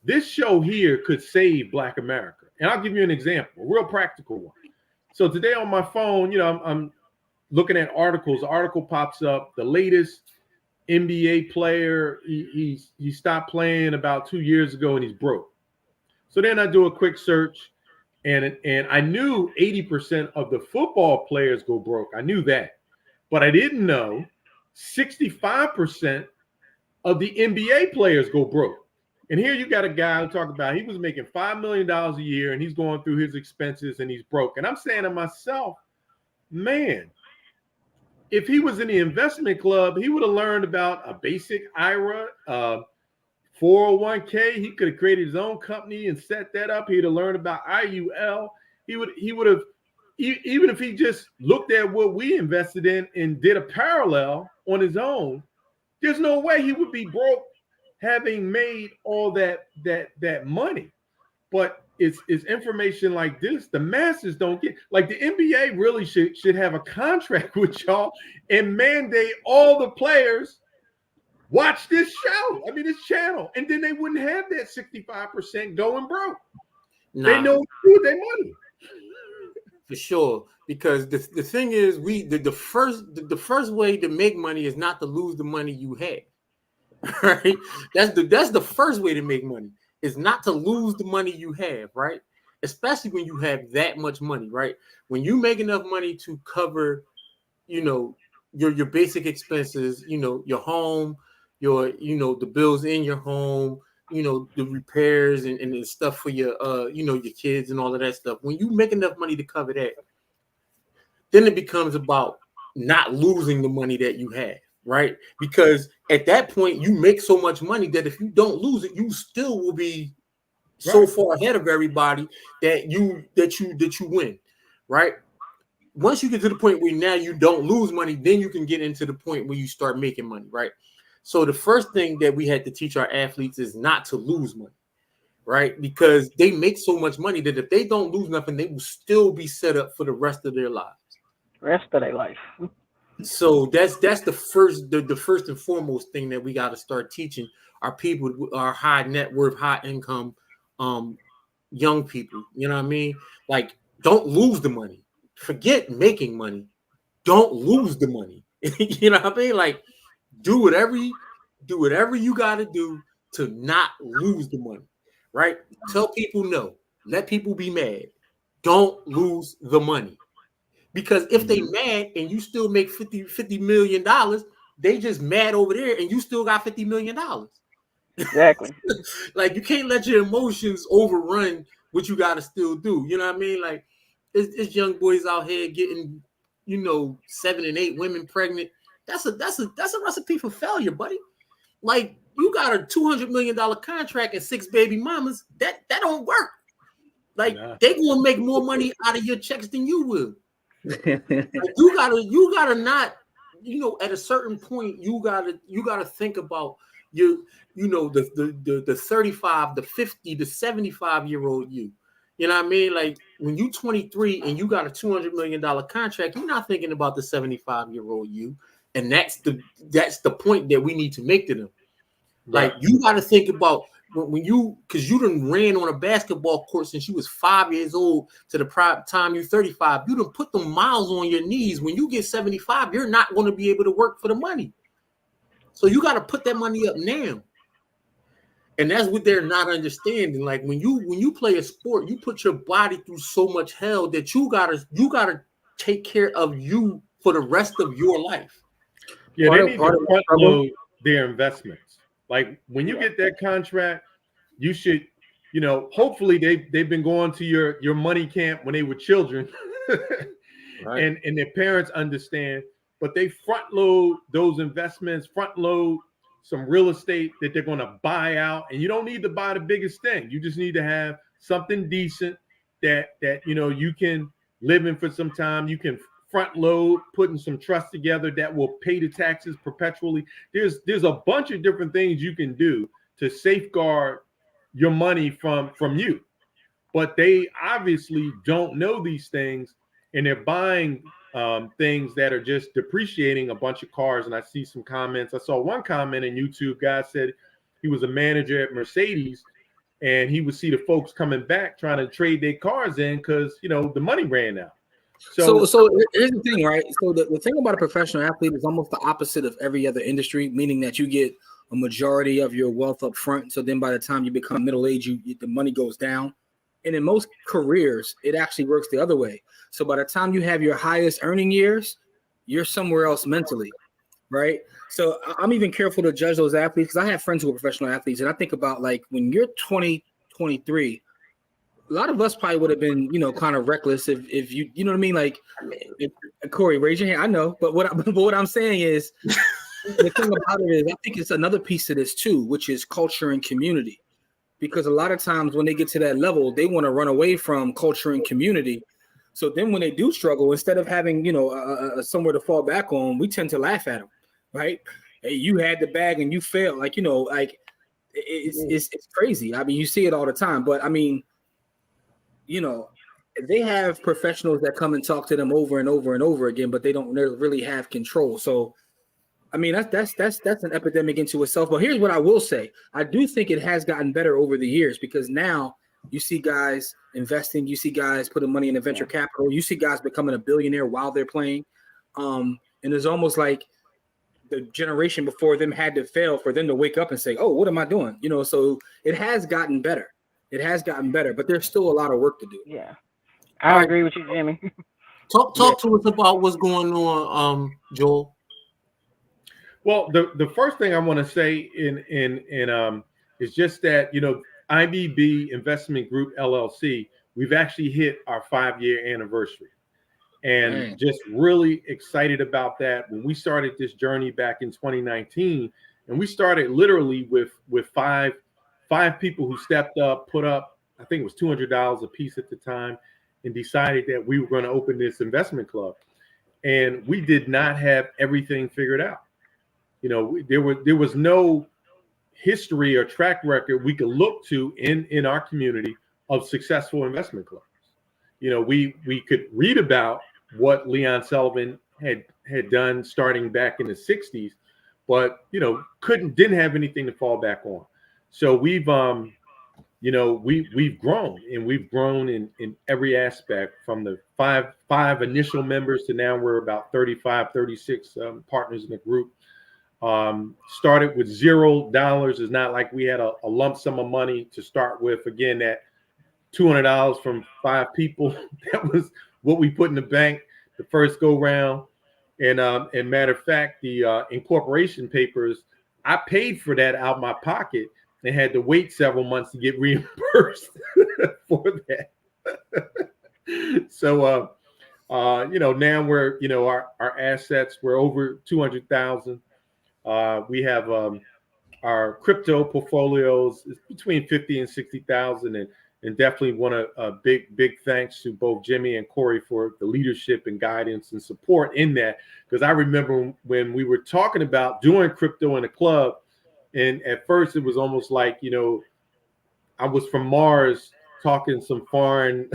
This show here could save Black America. And I'll give you an example, a real practical one. So today on my phone, I'm looking at articles. The article pops up, the latest NBA player, he stopped playing about 2 years ago and he's broke. So then I do a quick search, and I knew 80% of the football players go broke. I knew that. But I didn't know 65% of the NBA players go broke. And here you got a guy who talked about he was making $5 million a year and he's going through his expenses and he's broke. And I'm saying to myself, man, if he was in the investment club, he would have learned about a basic IRA, 401k. He could have created his own company and set that up. He'd have learned about IUL. He would have, even if he just looked at what we invested in and did a parallel on his own, there's no way he would be broke having made all that money. But it's information like this the masses don't get. Like the NBA really should have a contract with y'all and mandate all the players watch this show. I mean, this channel, and then they wouldn't have that 65% going broke. They know what to do with their money. For sure, because the thing is, the first way to make money is not to lose the money you had. Right? That's the first way to make money, is not to lose the money you have, right? Especially when you have that much money, right? When you make enough money to cover, your basic expenses, your home, the bills in your home, the repairs and the stuff for your your kids and all of that stuff. When you make enough money to cover that, then it becomes about not losing the money that you have. right? Because at that point, you make so much money that if you don't lose it, you still will be so far ahead of everybody that you win, right? Once you get to the point where now you don't lose money, then you can get into the point where you start making money, right? So the first thing that we had to teach our athletes is not to lose money, right? Because they make so much money that if they don't lose nothing, they will still be set up for the rest of their lives. Rest of their life. So that's the first and foremost thing that we got to start teaching our people, our high net worth, high income, young people. You know what I mean? Like, don't lose the money. Forget making money. Don't lose the money. You know what I mean? Like, do whatever you got to do to not lose the money. Right? Tell people no. Let people be mad. Don't lose the money. Because if they mad and you still make $50 million, they just mad over there and you still got $50 million. Exactly. Like, you can't let your emotions overrun what you got to still do. You know what I mean? Like, it's young boys out here getting, 7 and 8 women pregnant. That's a recipe for failure, buddy. Like, you got a $200 million contract and 6 baby mamas. That don't work. Like, they gonna make more money out of your checks than you will. Like, you gotta not, at a certain point, you gotta think about the 35, the 50, the 75-year-old you. You know what I mean? Like, when you 23 and you got a $200 million contract, you're not thinking about the 75-year-old you. And that's the point that we need to make to them. Like, you got to think about because you done ran on a basketball court since you was 5 years old to the time you're 35. You done put them miles on your knees. When you get 75, you're not going to be able to work for the money. So you got to put that money up now. And that's what they're not understanding. Like, when you play a sport, you put your body through so much hell that you gotta take care of you for the rest of your life. Yeah, they need to front load their investments. Like, when you get that contract, you should, hopefully they've been going to your money camp when they were children, right. and their parents understand, but they front load those investments, front load some real estate that they're going to buy out, and you don't need to buy the biggest thing. You just need to have something decent that you can live in for some time. You can front load, putting some trust together that will pay the taxes perpetually. There's a bunch of different things you can do to safeguard your money from you, but they obviously don't know these things, and they're buying things that are just depreciating a bunch of cars. And I see some comments. I saw one comment in YouTube. Guy said he was a manager at Mercedes, and he would see the folks coming back trying to trade their cars in because the money ran out. So here's the thing, right? So the thing about a professional athlete is almost the opposite of every other industry, meaning that you get a majority of your wealth up front. So then by the time you become middle-aged, the money goes down. And in most careers, it actually works the other way. So by the time you have your highest earning years, you're somewhere else mentally, right? So I'm even careful to judge those athletes because I have friends who are professional athletes. And I think about, like, when you're 20, 23, a lot of us probably would have been, kind of reckless if you know what I mean? Like, Corey, raise your hand. I know, but what I'm saying is, the thing about it is, I think it's another piece of this too, which is culture and community. Because a lot of times when they get to that level, they want to run away from culture and community. So then when they do struggle, instead of having, somewhere to fall back on, we tend to laugh at them, right? Hey, you had the bag and you failed. Like, it's crazy. I mean, you see it all the time. But I mean, they have professionals that come and talk to them over and over and over again, but they don't really have control. So, I mean, that's an epidemic into itself. But here's what I will say. I do think it has gotten better over the years because now you see guys investing, you see guys putting money into venture capital, you see guys becoming a billionaire while they're playing. And it's almost like the generation before them had to fail for them to wake up and say, oh, what am I doing? So it has gotten better. It has gotten better, but there's still a lot of work to do. Yeah. I agree with you, Jimmy. Talk to us about what's going on, Joel. Well, the first thing I want to say is just that, IBB Investment Group LLC, we've actually hit our 5-year anniversary. and just really excited about that. When we started this journey back in 2019, and we started literally with five people who stepped up, put up, I think it was $200 a piece at the time, and decided that we were going to open this investment club. And we did not have everything figured out. You know, there was no history or track record we could look to in our community of successful investment clubs. You know, we could read about what Leon Sullivan had done starting back in the 60s, but you know, didn't have anything to fall back on. So we've we've grown, and we've grown in every aspect, from the five initial members to now we're about 35, 36 partners in the group. Started with $0. It's not like we had a lump sum of money to start with. Again, that $200 from 5 people, that was what we put in the bank the first go round. And matter of fact, the incorporation papers, I paid for that out of my pocket and had to wait several months to get reimbursed for that. So, now we're, our assets, we're over 200,000. We have our crypto portfolios is between 50 and 60,000, and definitely want a big thanks to both Jimmy and Corey for the leadership and guidance and support in that. Because I remember when we were talking about doing crypto in the club, and at first it was almost like, I was from Mars talking some foreign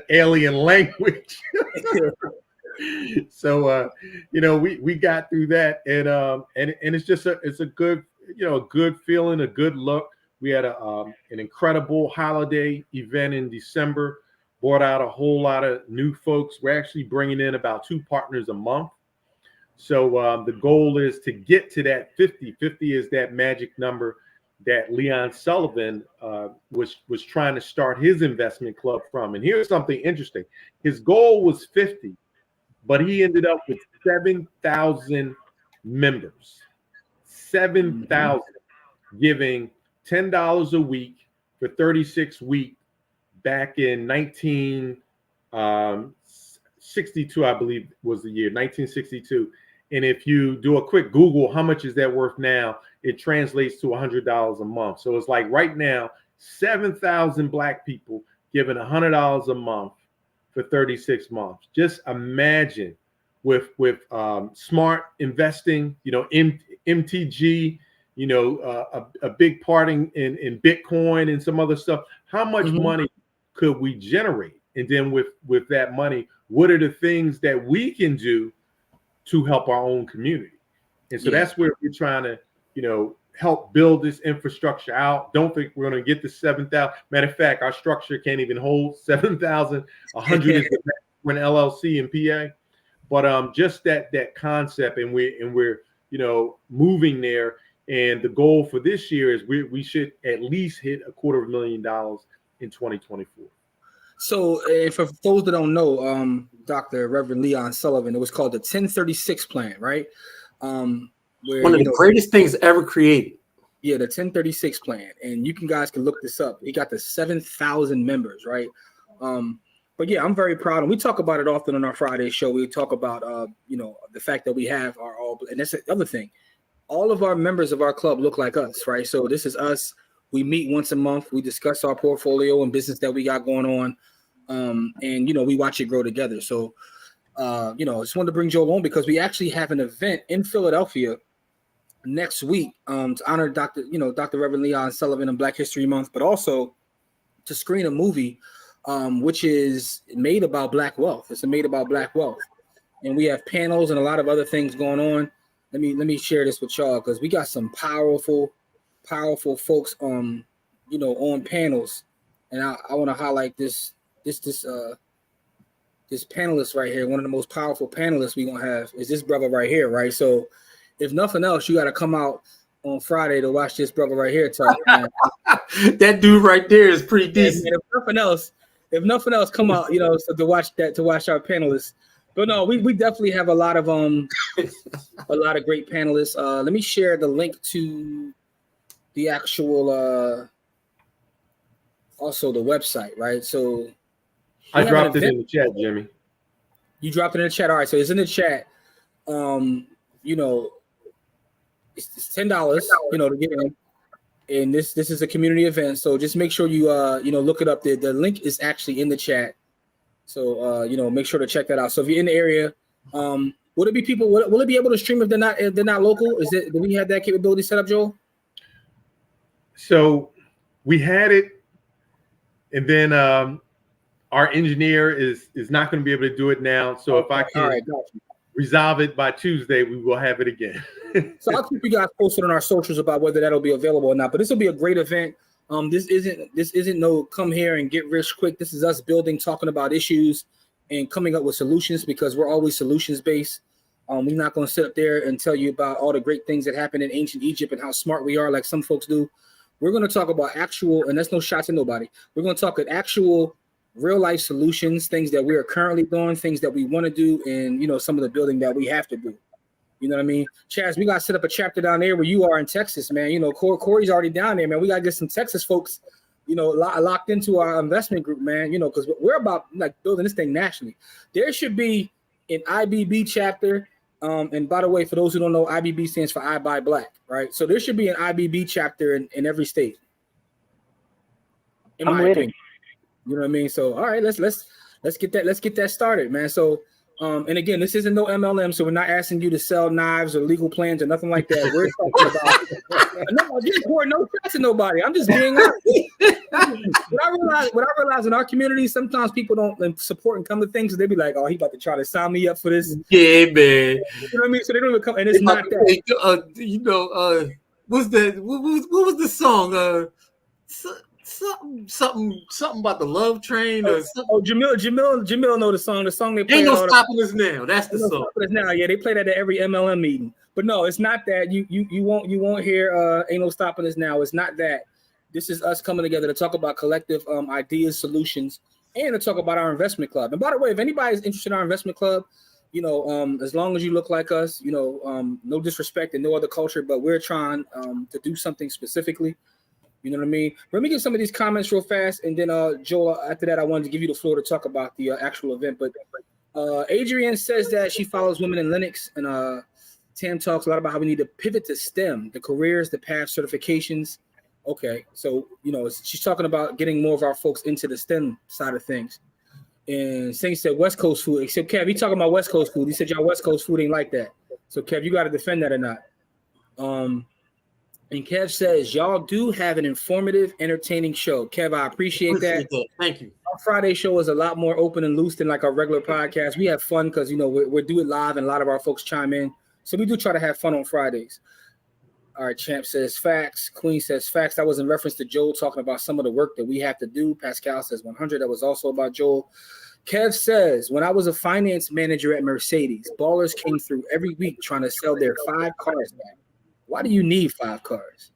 alien language. So we got through that, and it's just a good good feeling, a good look. We had an incredible holiday event in December, brought out a whole lot of new folks. We're actually bringing in about 2 partners a month. So the goal is to get to that 50. 50 is that magic number that Leon Sullivan was trying to start his investment club from. And here's something interesting. His goal was 50, but he ended up with 7,000 members. 7,000 giving $10 a week for 36 weeks back in 1962, I believe was the year, 1962. And if you do a quick Google, how much is that worth now? It translates to $100 a month. So it's like right now, 7,000 Black people giving $100 a month for 36 months. Just imagine with smart investing, MTG, a big part in Bitcoin and some other stuff. How much money could we generate? And then with that money, what are the things that we can do to help our own community? And so that's where we're trying to, help build this infrastructure out. Don't think we're going to get to 7,000. Matter of fact, our structure can't even hold 7,000. 100 is an LLC in PA. But just that concept, and we're moving there. And the goal for this year is we should at least hit $250,000 in 2024. So, for those that don't know, Dr. Reverend Leon Sullivan, it was called the 1036 plan, right? Where, one of the greatest things ever created. Yeah, the 1036 plan, and you guys can look this up. He got the 7,000 members, right? But yeah, I'm very proud, and we talk about it often on our Friday show. We talk about the fact that we have our all, and that's the other thing. All of our members of our club look like us, right? So this is us. We meet once a month. We discuss our portfolio and business that we got going on, and we watch it grow together. So I just wanted to bring Joe along because we actually have an event in Philadelphia next week to honor Dr. Reverend Leon Sullivan and Black History Month, but also to screen a movie which is made about Black wealth. It's made about Black wealth, and we have panels and a lot of other things going on. Let me share this with y'all because we got some powerful folks on panels, and I want to highlight this panelist right here. One of the most powerful panelists we're gonna have is this brother right here, right? So if nothing else, you got to come out on Friday to watch this brother right here talk, man. That dude right there is pretty decent. Man, if nothing else, come out, so to watch our panelists. But no, we definitely have a lot of great panelists. Let me share the link to the actual also the website, right? So I dropped it in the chat, Jimmy. You dropped it in the chat. All right, so it's in the chat. You know, it's $10, you know, to get in. And this is a community event, so just make sure you you know, look it up. The link is actually in the chat, so you know, make sure to check that out. So if you're in the area, will it be people? Will it be able to stream if they're not local? Do we have that capability set up, Joel? So we had it, and then our engineer is not going to be able to do it now. So if I can resolve it by Tuesday, we will have it again. So I'll keep you guys posted on our socials about whether that'll be available or not. But this will be a great event. This isn't no come here and get rich quick. This is us building, talking about issues, and coming up with solutions, because we're always solutions based. We're not going to sit up there and tell you about all the great things that happened in ancient Egypt and how smart we are, like some folks do. We're going to talk about actual, and that's no shots at nobody. We're going to talk at actual real life solutions, things that we are currently doing, things that we want to do, and, you know, some of the building that we have to do. You know what I mean? Chaz, we got to set up a chapter down there where you are in Texas, man. You know, Corey's already down there, man. We got to get some Texas folks, you know, locked into our investment group, man, you know, because we're about like building this thing nationally. There should be an IBB chapter. And by the way, for those who don't know, IBB stands for I Buy Black, right? So there should be an IBB chapter in every state. In my opinion. You know what I mean? So, all right, let's get that started, man. So, and again, this isn't no MLM, so we're not asking you to sell knives or legal plans or nothing like that. We're talking about no, I didn't pour no shots to nobody. I'm just being honest. What I realize in our community, sometimes people don't support and come to things, and they be like, "Oh, he about to try to sign me up for this." Yeah, man. You know what I mean? So they don't even come, and it's not that. You know, what's that? What was the song? Something about the love train or something. Oh, Jamil know the song. The song they play. Ain't no stopping us now. That's the song. Now, yeah, they play that at every MLM meeting. But no, it's not that. You won't hear ain't no stopping us now. It's not that. This is us coming together to talk about collective ideas, solutions, and to talk about our investment club. And by the way, if anybody's interested in our investment club, you know, as long as you look like us, you know, no disrespect and no other culture, but we're trying to do something specifically. You know what I mean? Let me get some of these comments real fast, and then Joel, after that, I wanted to give you the floor to talk about the actual event. But Adrienne says that she follows women in Linux, and Tam talks a lot about how we need to pivot to STEM, the careers, the path, certifications. Okay, so, you know, she's talking about getting more of our folks into the STEM side of things. And Saint said West Coast food, except Kev, he talking about West Coast food. He said y'all West Coast food ain't like that. So Kev, you got to defend that or not. And Kev says, y'all do have an informative, entertaining show. Kev, I appreciate that. Thank you. Our Friday show is a lot more open and loose than like our regular podcast. We have fun because, you know, we do it live and a lot of our folks chime in. So we do try to have fun on Fridays. All right, Champ says facts. Queen says facts. That was in reference to Joel talking about some of the work that we have to do. Pascal says 100. That was also about Joel. Kev says, when I was a finance manager at Mercedes, ballers came through every week trying to sell their 5 cars back. Why do you need 5 cars?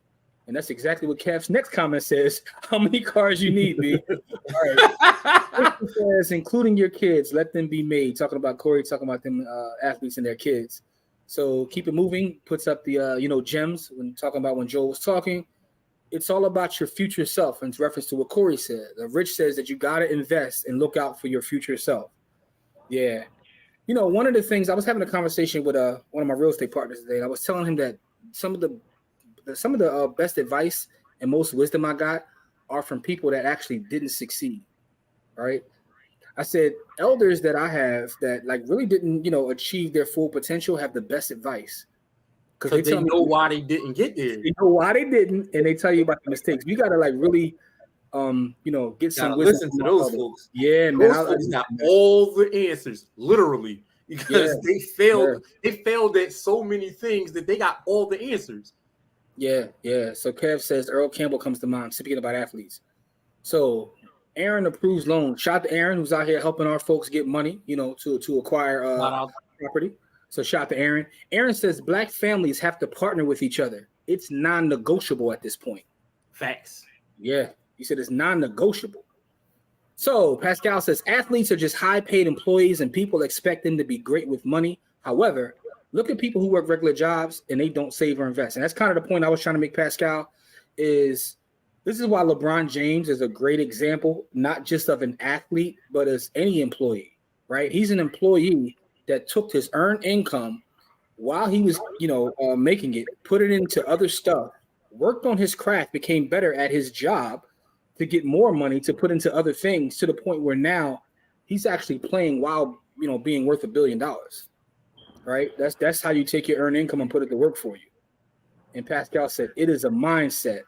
And that's exactly what Kev's next comment says. How many cars you need, B? All right. It says, including your kids, let them be made. Talking about Corey, talking about them athletes and their kids. So keep it moving. Puts up the, you know, gems when talking about when Joel was talking. It's all about your future self in reference to what Corey said. Rich says that you got to invest and look out for your future self. Yeah. You know, one of the things, I was having a conversation with one of my real estate partners today, and I was telling him that some of the best advice and most wisdom I got are from people that actually didn't succeed, right? I said, elders that I have that like really didn't, you know, achieve their full potential have the best advice. Because they know why they didn't get there. They know why they didn't, and they tell you about the mistakes. You got to like really, you know, get some wisdom. Listen to those folks. Yeah, man. Those folks got all the answers, literally. Because they failed. Yeah. They failed at so many things that they got all the answers. Yeah. So Kev says Earl Campbell comes to mind. Speaking about athletes, so Aaron approves loans. Shout out to Aaron, who's out here helping our folks get money, you know, to acquire property. So shout out to Aaron. Aaron says Black families have to partner with each other. It's non-negotiable at this point. Facts. Yeah, he said it's non-negotiable. So Pascal says athletes are just high-paid employees and people expect them to be great with money. However, look at people who work regular jobs and they don't save or invest. And that's kind of the point I was trying to make, Pascal, is this is why LeBron James is a great example, not just of an athlete, but as any employee. right? He's an employee that took his earned income while he was, making it, put it into other stuff, worked on his craft, became better at his job to get more money to put into other things to the point where now he's actually playing while, being worth $1 billion, right? That's how you take your earned income and put it to work for you. And Pascal said, it is a mindset.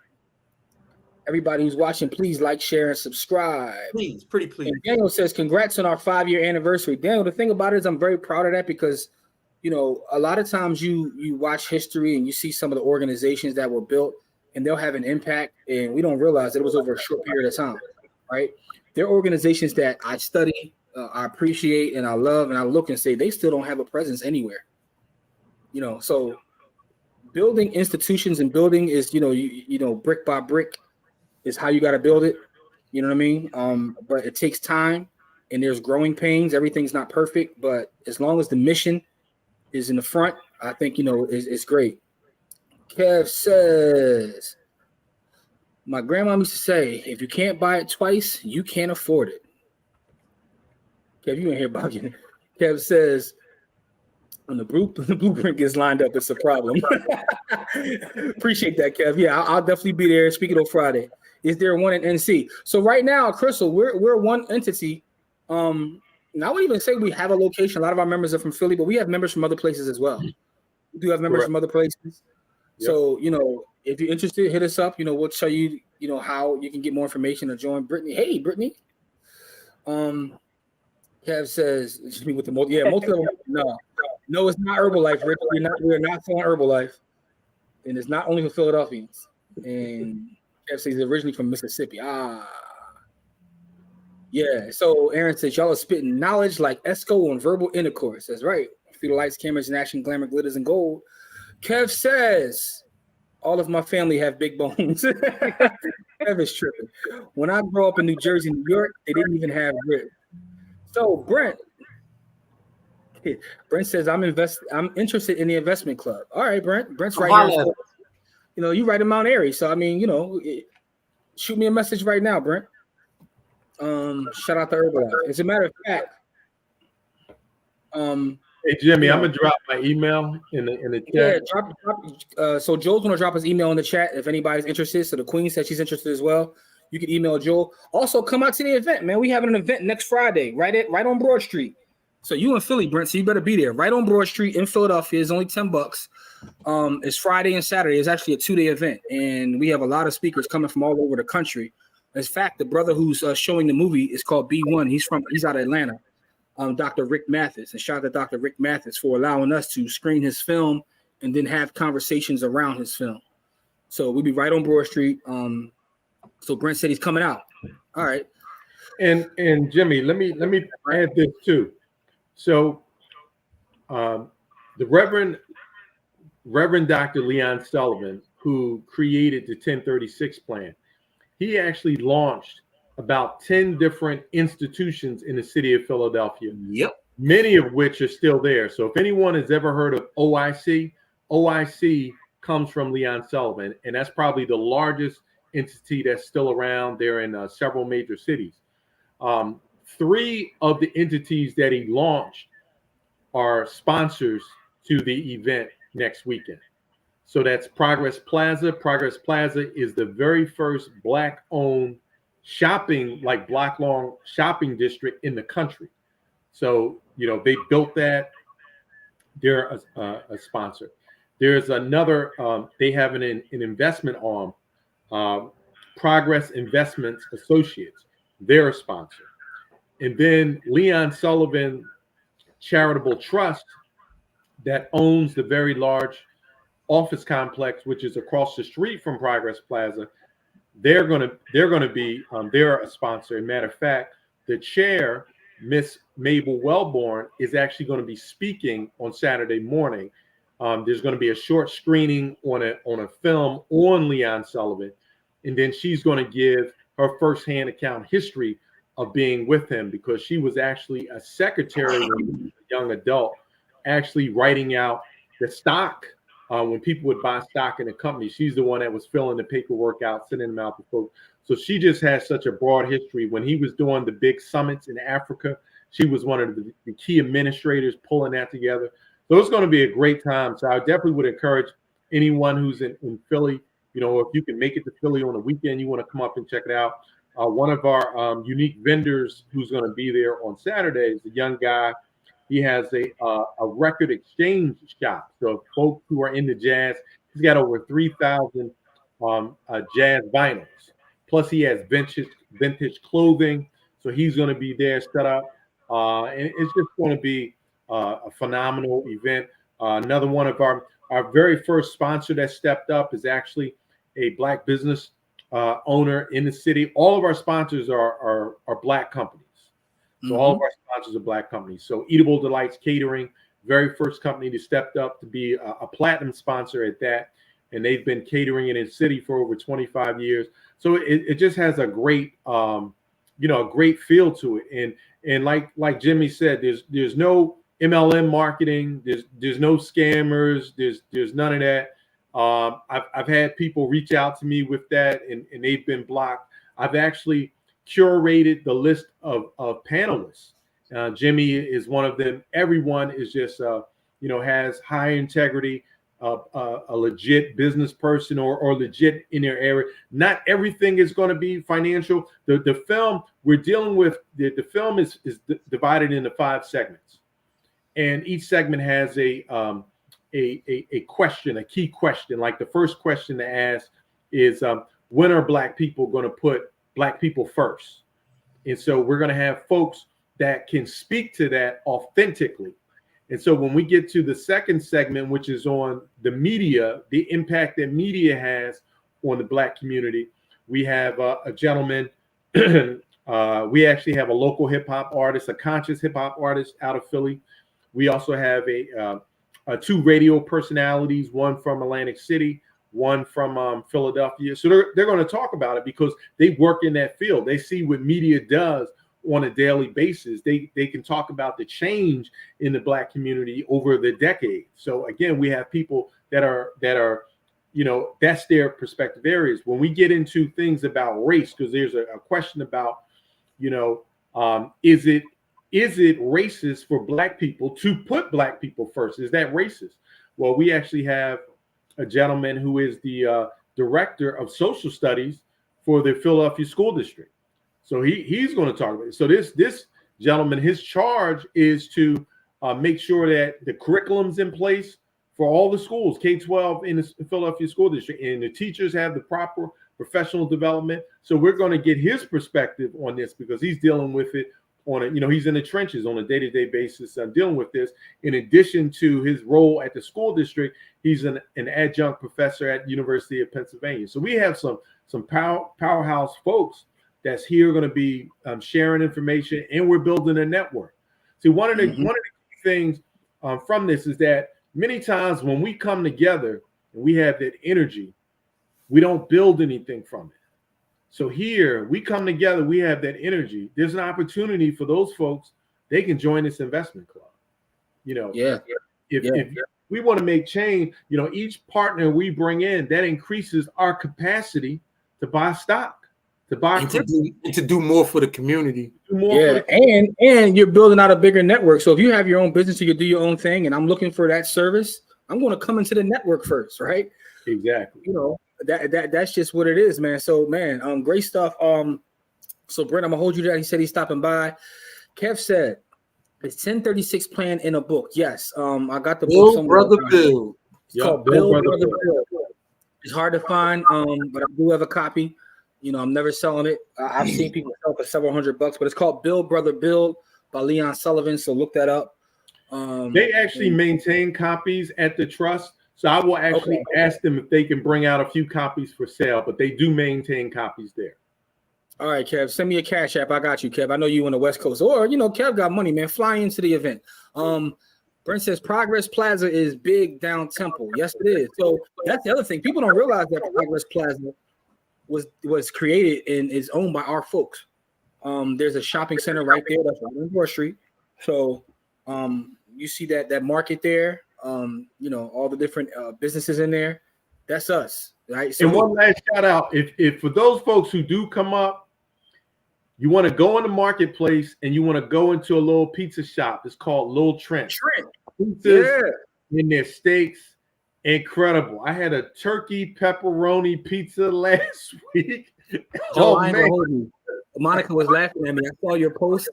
Everybody who's watching, please like, share, and subscribe. Please, pretty please. And Daniel says, congrats on our 5-year anniversary. Daniel, the thing about it is I'm very proud of that because, a lot of times you watch history and you see some of the organizations that were built and they'll have an impact, and we don't realize that it was over a short period of time, right? There are organizations that I study, I appreciate, and I love, and I look and say they still don't have a presence anywhere. So building institutions and building is, brick by brick is how you got to build it. You know what I mean? But it takes time and there's growing pains. Everything's not perfect, but as long as the mission is in the front, I think, it's great. Kev says, my grandma used to say, if you can't buy it twice, you can't afford it. Kev, you ain't here bugging. Kev says, when the blueprint gets lined up, it's a problem. Appreciate that, Kev. Yeah, I'll definitely be there. Speaking of Friday, is there one in NC? So right now, Crystal, we're one entity. And I would even say we have a location. A lot of our members are from Philly, but we have members from other places as well. We do have members from other places. Yep. So, if you're interested, hit us up. We'll show you, how you can get more information or join Brittany. Hey, Brittany. Kev says, with the multi-level. No, it's not Herbalife, Rick. We're not selling Herbalife. And it's not only for Philadelphians. And Kev says he's originally from Mississippi. Yeah, so Aaron says, y'all are spitting knowledge like Esco on verbal intercourse. That's right. Through the lights, cameras, and action, glamour, glitters, and gold. Kev says, all of my family have big bones. Kev is tripping. When I grew up in New Jersey, New York, they didn't even have rib. So Brent says, I'm interested in the investment club. All right, Brent. Brent's right here. You right in Mount Airy. So, shoot me a message right now, Brent. Shout out to Herbalife. As a matter of fact, hey Jimmy, I'm gonna drop my email in the chat. Yeah, so Joel's gonna drop his email in the chat if anybody's interested. So the Queen said she's interested as well. You can email Joel. Also, come out to the event, man. We having an event next Friday, right on Broad Street. So you in Philly, Brent, so you better be there. Right on Broad Street in Philadelphia. It's only $10. It's Friday and Saturday. It's actually a 2-day event, and we have a lot of speakers coming from all over the country. In fact, the brother who's showing the movie is called B1. He's out of Atlanta. Dr. Rick Mathis, and shout out to Dr. Rick Mathis for allowing us to screen his film and then have conversations around his film. So we'll be right on Broad Street. So Brent said he's coming out. All right. And Jimmy, let me add this too. So the Reverend Dr. Leon Sullivan, who created the 1036 plan, he actually launched about 10 different institutions in the city of Philadelphia. Yep. Many of which are still there. So if anyone has ever heard of OIC comes from Leon Sullivan, and that's probably the largest entity that's still around. They're in several major cities. 3 of the entities that he launched are sponsors to the event next weekend. So that's Progress Plaza. Progress Plaza is the very first Black-owned shopping, like block-long shopping district in the country. So, they built that. They're a sponsor. There's another, they have an investment arm, Progress Investments Associates. They're a sponsor. And then Leon Sullivan Charitable Trust that owns the very large office complex, which is across the street from Progress Plaza. They're going to be, they're a sponsor. As a matter of fact, the chair, Miss Mabel Wellborn, is actually going to be speaking on Saturday morning. There's going to be a short screening on a film on Leon Sullivan, and then she's going to give her firsthand account history of being with him, because she was actually a secretary when he was a young adult, actually writing out the stock. When people would buy stock in the company, she's the one that was filling the paperwork out, sending them out to folks. So she just has such a broad history. When he was doing the big summits in Africa, She was one of the key administrators pulling that together. So it's going to be a great time. So I definitely would encourage anyone who's in Philly, if you can make it to Philly on the weekend, you want to come up and check it out. One of our unique vendors who's going to be there on Saturday is a young guy. He has a record exchange shop. So folks who are into jazz, he's got over 3,000 jazz vinyls. Plus he has vintage clothing. So he's going to be there set up. And it's just going to be a phenomenal event. Another one of our very first sponsor that stepped up is actually a Black business owner in the city. All of our sponsors are Black companies. So all of our sponsors are Black companies. So Eatable Delights Catering, very first company that stepped up to be a platinum sponsor at that. And they've been catering in the city for over 25 years. So it just has a great, a great feel to it. And like Jimmy said, there's no MLM marketing. There's no scammers. There's none of that. I've had people reach out to me with that, and they've been blocked. I've actually curated the list of panelists. Jimmy is one of them. Everyone is just, has high integrity, a legit business person or legit in their area. Not everything is going to be financial. The film we're dealing with, the film is divided into 5 segments, and each segment has a question, a key question. Like the first question to ask is, when are Black people going to put Black people first? And so we're going to have folks that can speak to that authentically. And so when we get to the second segment, which is on the media, the impact that media has on the Black community, we have a gentleman. We actually have a local hip hop artist, a conscious hip hop artist out of Philly. We also have 2 radio personalities, one from Atlantic City, one from Philadelphia. So they're going to talk about it because they work in that field. They see what media does on a daily basis. They can talk about the change in the Black community over the decades. So again, we have people that are that's their perspective areas. When we get into things about race, because there's a question about, is it racist for Black people to put Black people first? Is that racist? Well, we actually have a gentleman who is the director of social studies for the Philadelphia School District. So he's going to talk about it. So this gentleman, his charge is to make sure that the curriculum's in place for all the schools, K-12 in the Philadelphia School District, and the teachers have the proper professional development. So we're going to get his perspective on this because he's dealing with it on a, he's in the trenches on a day-to-day basis dealing with this. In addition to his role at the school district, he's an adjunct professor at the University of Pennsylvania. So we have some powerhouse folks that's here going to be sharing information, and we're building a network. See, one of the key things from this is that many times when we come together and we have that energy, we don't build anything from it. So here we come together, we have that energy. There's an opportunity for those folks. They can join this investment club. If we want to make change, each partner we bring in, that increases our capacity to buy stock, to buy and to do more for the community. And you're building out a bigger network. So if you have your own business, you can do your own thing, and I'm looking for that service, I'm going to come into the network first, right? Exactly. That's just what it is, man. So, man, great stuff. So Brent, I'm gonna hold you to that. He said he's stopping by. Kev said, "Is 1036 plan in a book?" Yes. I got the book. Brother Bill. It's called Bill Brother Bill. It's hard to find, but I do have a copy. I'm never selling it. I've seen people sell for several $100, but it's called Bill Brother Bill by Leon Sullivan. So look that up. They actually maintain copies at the trust. So I will actually ask them if they can bring out a few copies for sale, but they do maintain copies there. All right, Kev, send me a Cash App. I got you, Kev. I know you on the West Coast. Or, Kev got money, man. Fly into the event. Brent says Progress Plaza is big down Temple. Yes, it is. So that's the other thing. People don't realize that Progress Plaza was created and is owned by our folks. There's a shopping center right there. That's right on Broad Street. So you see that market there. All the different businesses in there. That's us, right? So and one last shout out, if for those folks who do come up, You want to go in the marketplace and you want to go into a little pizza shop. It's called Little Trent. Pizzas and their steaks, incredible. I had a turkey pepperoni pizza last week. Joe, I ain't gonna hold you. Monica was laughing at me. I saw your post,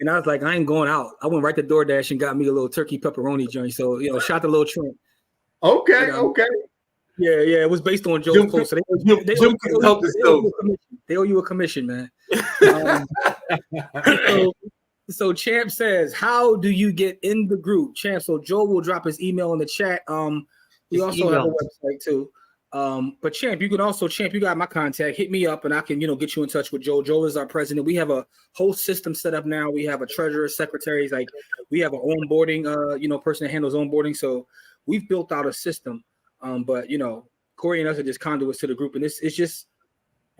and I was like, I ain't going out. I went right to DoorDash and got me a little turkey pepperoni joint. So, shout to Little Trent. Okay. Yeah, it was based on Joe's post. So they owe you a commission, man. So Champ says, how do you get in the group? Champ, so Joe will drop his email in the chat. We also have a website too. But Champ, you got my contact. Hit me up and I can, get you in touch with Joe. Joe is our president. We have a whole system set up now. We have a treasurer, secretaries, like we have an onboarding, person that handles onboarding. So we've built out a system. But Corey and us are just conduits to the group, and it's just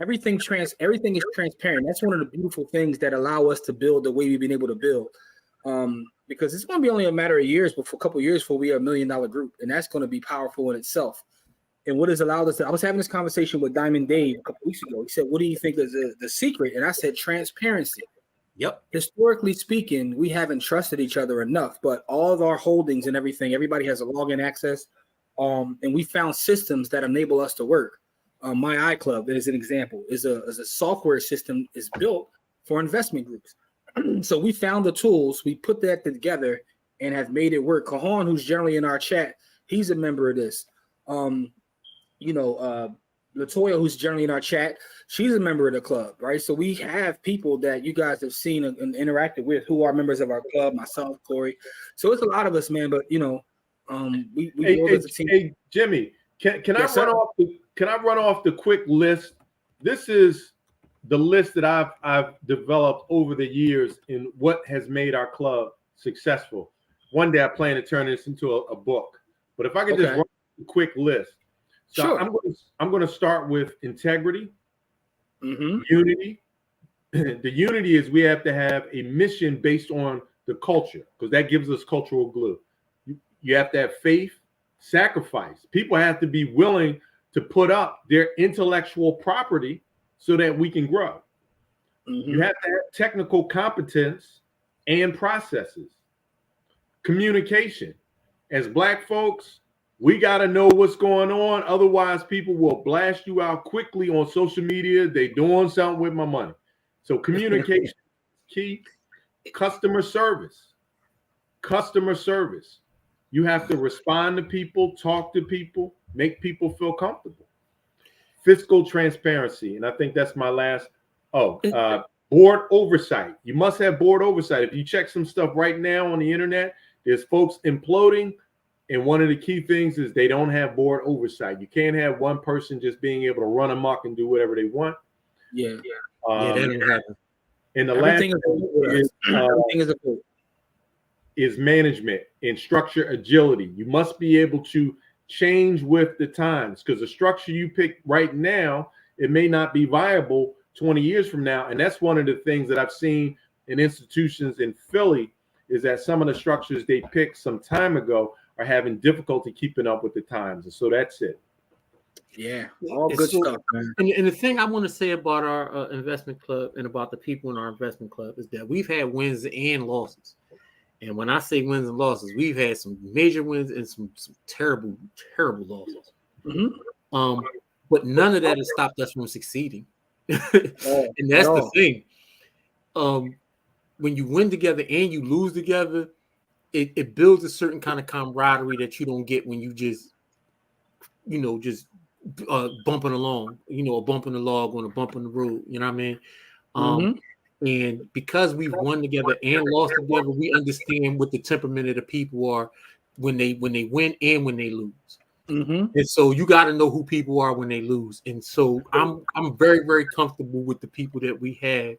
everything is transparent. That's one of the beautiful things that allow us to build the way we've been able to build. Because it's going to be only a matter of years, a couple of years before we are $1 million group, and that's going to be powerful in itself. And what has allowed us I was having this conversation with Diamond Dave a couple of weeks ago. He said, what do you think is the secret? And I said, transparency. Yep. Historically speaking, we haven't trusted each other enough, but all of our holdings and everything, everybody has a login access. And we found systems that enable us to work. My iClub, as an example, is a software system is built for investment groups. So we found the tools, we put that together and have made it work. Kahan, who's generally in our chat, he's a member of this. Latoya, who's generally in our chat, she's a member of the club, right? So we have people that you guys have seen and interacted with who are members of our club, myself, Corey. So it's a lot of us, man, but Hey, Jimmy, can I run off the quick list? This is the list that I've developed over the years in what has made our club successful. One day I plan to turn this into a book, but if I could just run a quick list. So sure. I'm going to start with integrity, unity. The unity is we have to have a mission based on the culture because that gives us cultural glue. You have to have faith, sacrifice. People have to be willing to put up their intellectual property so that we can grow. You have to have technical competence and processes. Communication. As Black folks, we got to know what's going on. Otherwise, people will blast you out quickly on social media. They doing something with my money. So communication is key. Customer service. You have to respond to people, talk to people, make people feel comfortable. Fiscal transparency. And I think that's my last. Board oversight. You must have board oversight. If you check some stuff right now on the internet, there's folks imploding. And one of the key things is they don't have board oversight. You can't have one person just being able to run amok and do whatever they want. Yeah. That didn't happen. And the last thing is management and structure agility. You must be able to change with the times because the structure you pick right now, it may not be viable 20 years from now. And that's one of the things that I've seen in institutions in Philly is that some of the structures they picked some time ago are having difficulty keeping up with the times. And so that's it. Yeah, all good stuff, man. And the thing I want to say about our investment club and about the people in our investment club is that we've had wins and losses. And when I say wins and losses, we've had some major wins and some terrible, terrible losses. But none of that has stopped us from succeeding. And that's the thing. When you win together and you lose together, it builds a certain kind of camaraderie that you don't get when you just bumping along, a bump in the log on a bump in the road. You know what I mean? And because we've won together and lost together, we understand what the temperament of the people are when they win and when they lose. And so you got to know who people are when they lose. And so I'm very, very comfortable with the people that we have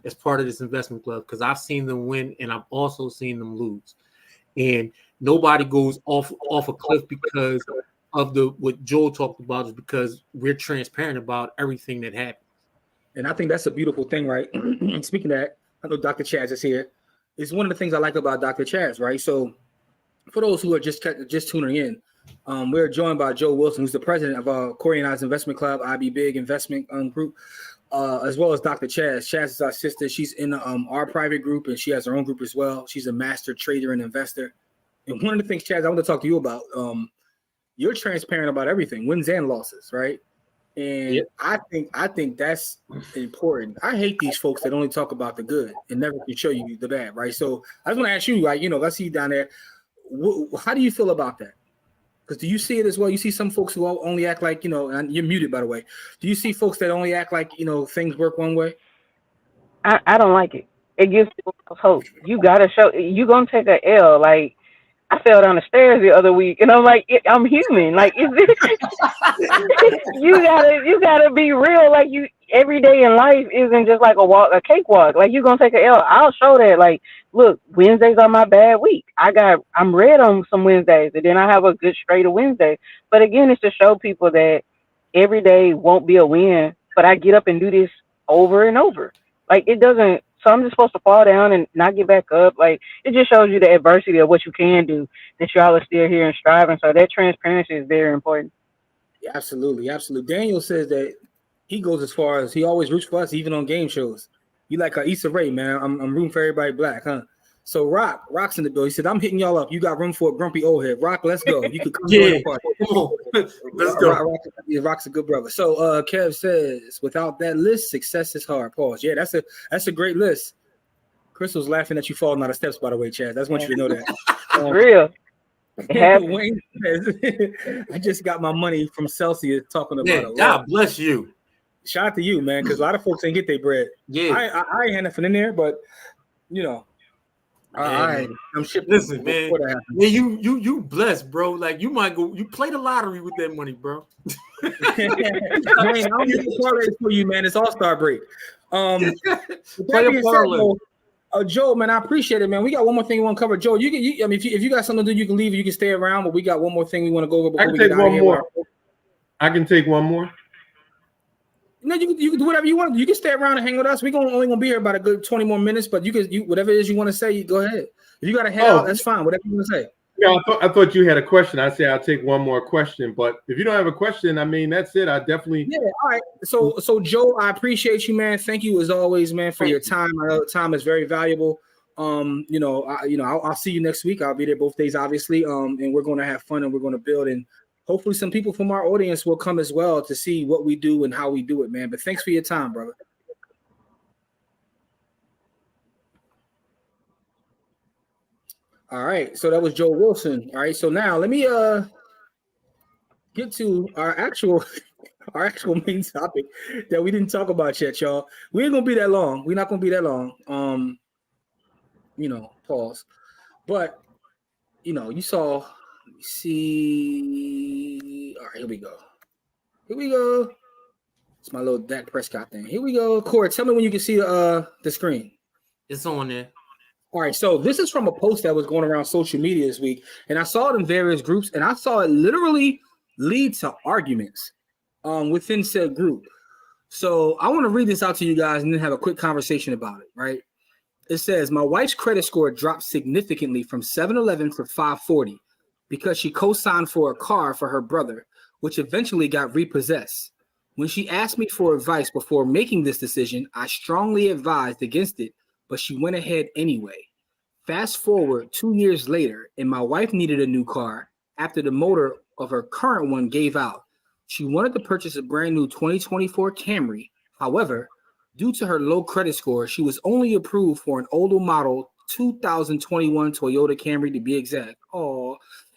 as part of this investment club because I've seen them win and I've also seen them lose. And nobody goes off a cliff because of what Joel talked about is because we're transparent about everything that happens. And I think that's a beautiful thing, right? Speaking of that, I know Dr. Chaz is here. It's one of the things I like about Dr. Chaz, right? So for those who are just tuning in, we're joined by Joe Wilson, who's the president of Corey and I's Investment Club, IB Big Investment Group. as well as Dr. Chaz. Chaz is our sister. She's in our private group, and she has her own group as well. She's a master trader and investor. And one of the things, Chaz, I want to talk to you about, you're transparent about everything, wins and losses, right? And Yep. I think that's important. I hate these folks that only talk about the good and never can show you the bad, right? So I just want to ask you, like, let's see you down there. How do you feel about that? Because do you see it as well? You see some folks who only act like, and you're muted, by the way. Do you see folks that only act like, things work one way? I don't like it. It gives people hope. You gotta show. You gonna take an L. Like, I fell down the stairs the other week, and I'm like, I'm human. Like, is this? you gotta be real. Like, every day in life isn't just like a cakewalk. Like, you gonna take an L. I'll show that. Like, look, Wednesdays are my bad week. I'm red on some Wednesdays, and then I have a good straight of Wednesday. But again, it's to show people that every day won't be a win. But I get up and do this over and over. Like, it doesn't. So I'm just supposed to fall down and not get back up. Like, it just shows you the adversity of what you can do, that y'all are still here and striving. So that transparency is very important. Yeah, absolutely. Absolutely. Daniel says that he goes as far as he always roots for us, even on game shows. You like Issa Rae, man. I'm rooting for everybody black, huh? So Rock's in the bill. He said, I'm hitting y'all up. You got room for a grumpy old head. Rock, let's go. You could come join the party. Come on. Let's go. Rock's a good brother. So Kev says, without that list, success is hard. Pause. Yeah, that's a great list. Crystal's laughing at you falling out of steps, by the way, Chaz. I just want you to know that. Real. Wayne says, I just got my money from Celsius talking about it. God bless you. Shout out to you, man, because a lot of folks ain't get their bread. Yeah. I ain't had nothing in there, but I'm shipping. Listen, man. Yeah, you blessed, bro. Like, you might go. You play the lottery with that money, bro. Wayne, I don't get the parlay for you, man. It's All-Star break. Play a parlay. Joe, man, I appreciate it, man. We got one more thing we want to cover. Joe, if you got something to do, you can leave. You can stay around, but we got one more thing we want to go over before we get out of here. I can take one more. No, you can do whatever you want. You can stay around and hang with us. We're only gonna be here about a good 20 more minutes, but you whatever it is you want to say, go ahead. If you got to head out, that's fine. Whatever you want to say. Yeah, I thought you had a question. I say I'll take one more question, but if you don't have a question, I mean, that's it. I definitely. Yeah. All right. So Joe, I appreciate you, man. Thank you as always, man, for your time. I know time is very valuable. I'll see you next week. I'll be there both days, obviously. And we're going to have fun and we're going to build, and hopefully some people from our audience will come as well to see what we do and how we do it, man. But thanks for your time, brother. All right, so that was Joe Wilson. All right, so now let me get to our actual main topic that we didn't talk about yet, y'all. We ain't gonna be that long. We're not gonna be that long. Pause. But you saw. Let me see. All right, here we go. It's my little Dak Prescott thing. Here we go. Corey, tell me when you can see the screen. It's on there. All right, so this is from a post that was going around social media this week, and I saw it in various groups, and I saw it literally lead to arguments within said group. So I want to read this out to you guys and then have a quick conversation about it, right? It says, my wife's credit score dropped significantly from 711 to 540 because she co-signed for a car for her brother, which eventually got repossessed. When she asked me for advice before making this decision, I strongly advised against it, but she went ahead anyway. Fast forward 2 years later, and my wife needed a new car after the motor of her current one gave out. She wanted to purchase a brand new 2024 Camry. However, due to her low credit score, she was only approved for an older model 2021 Toyota Camry to be exact.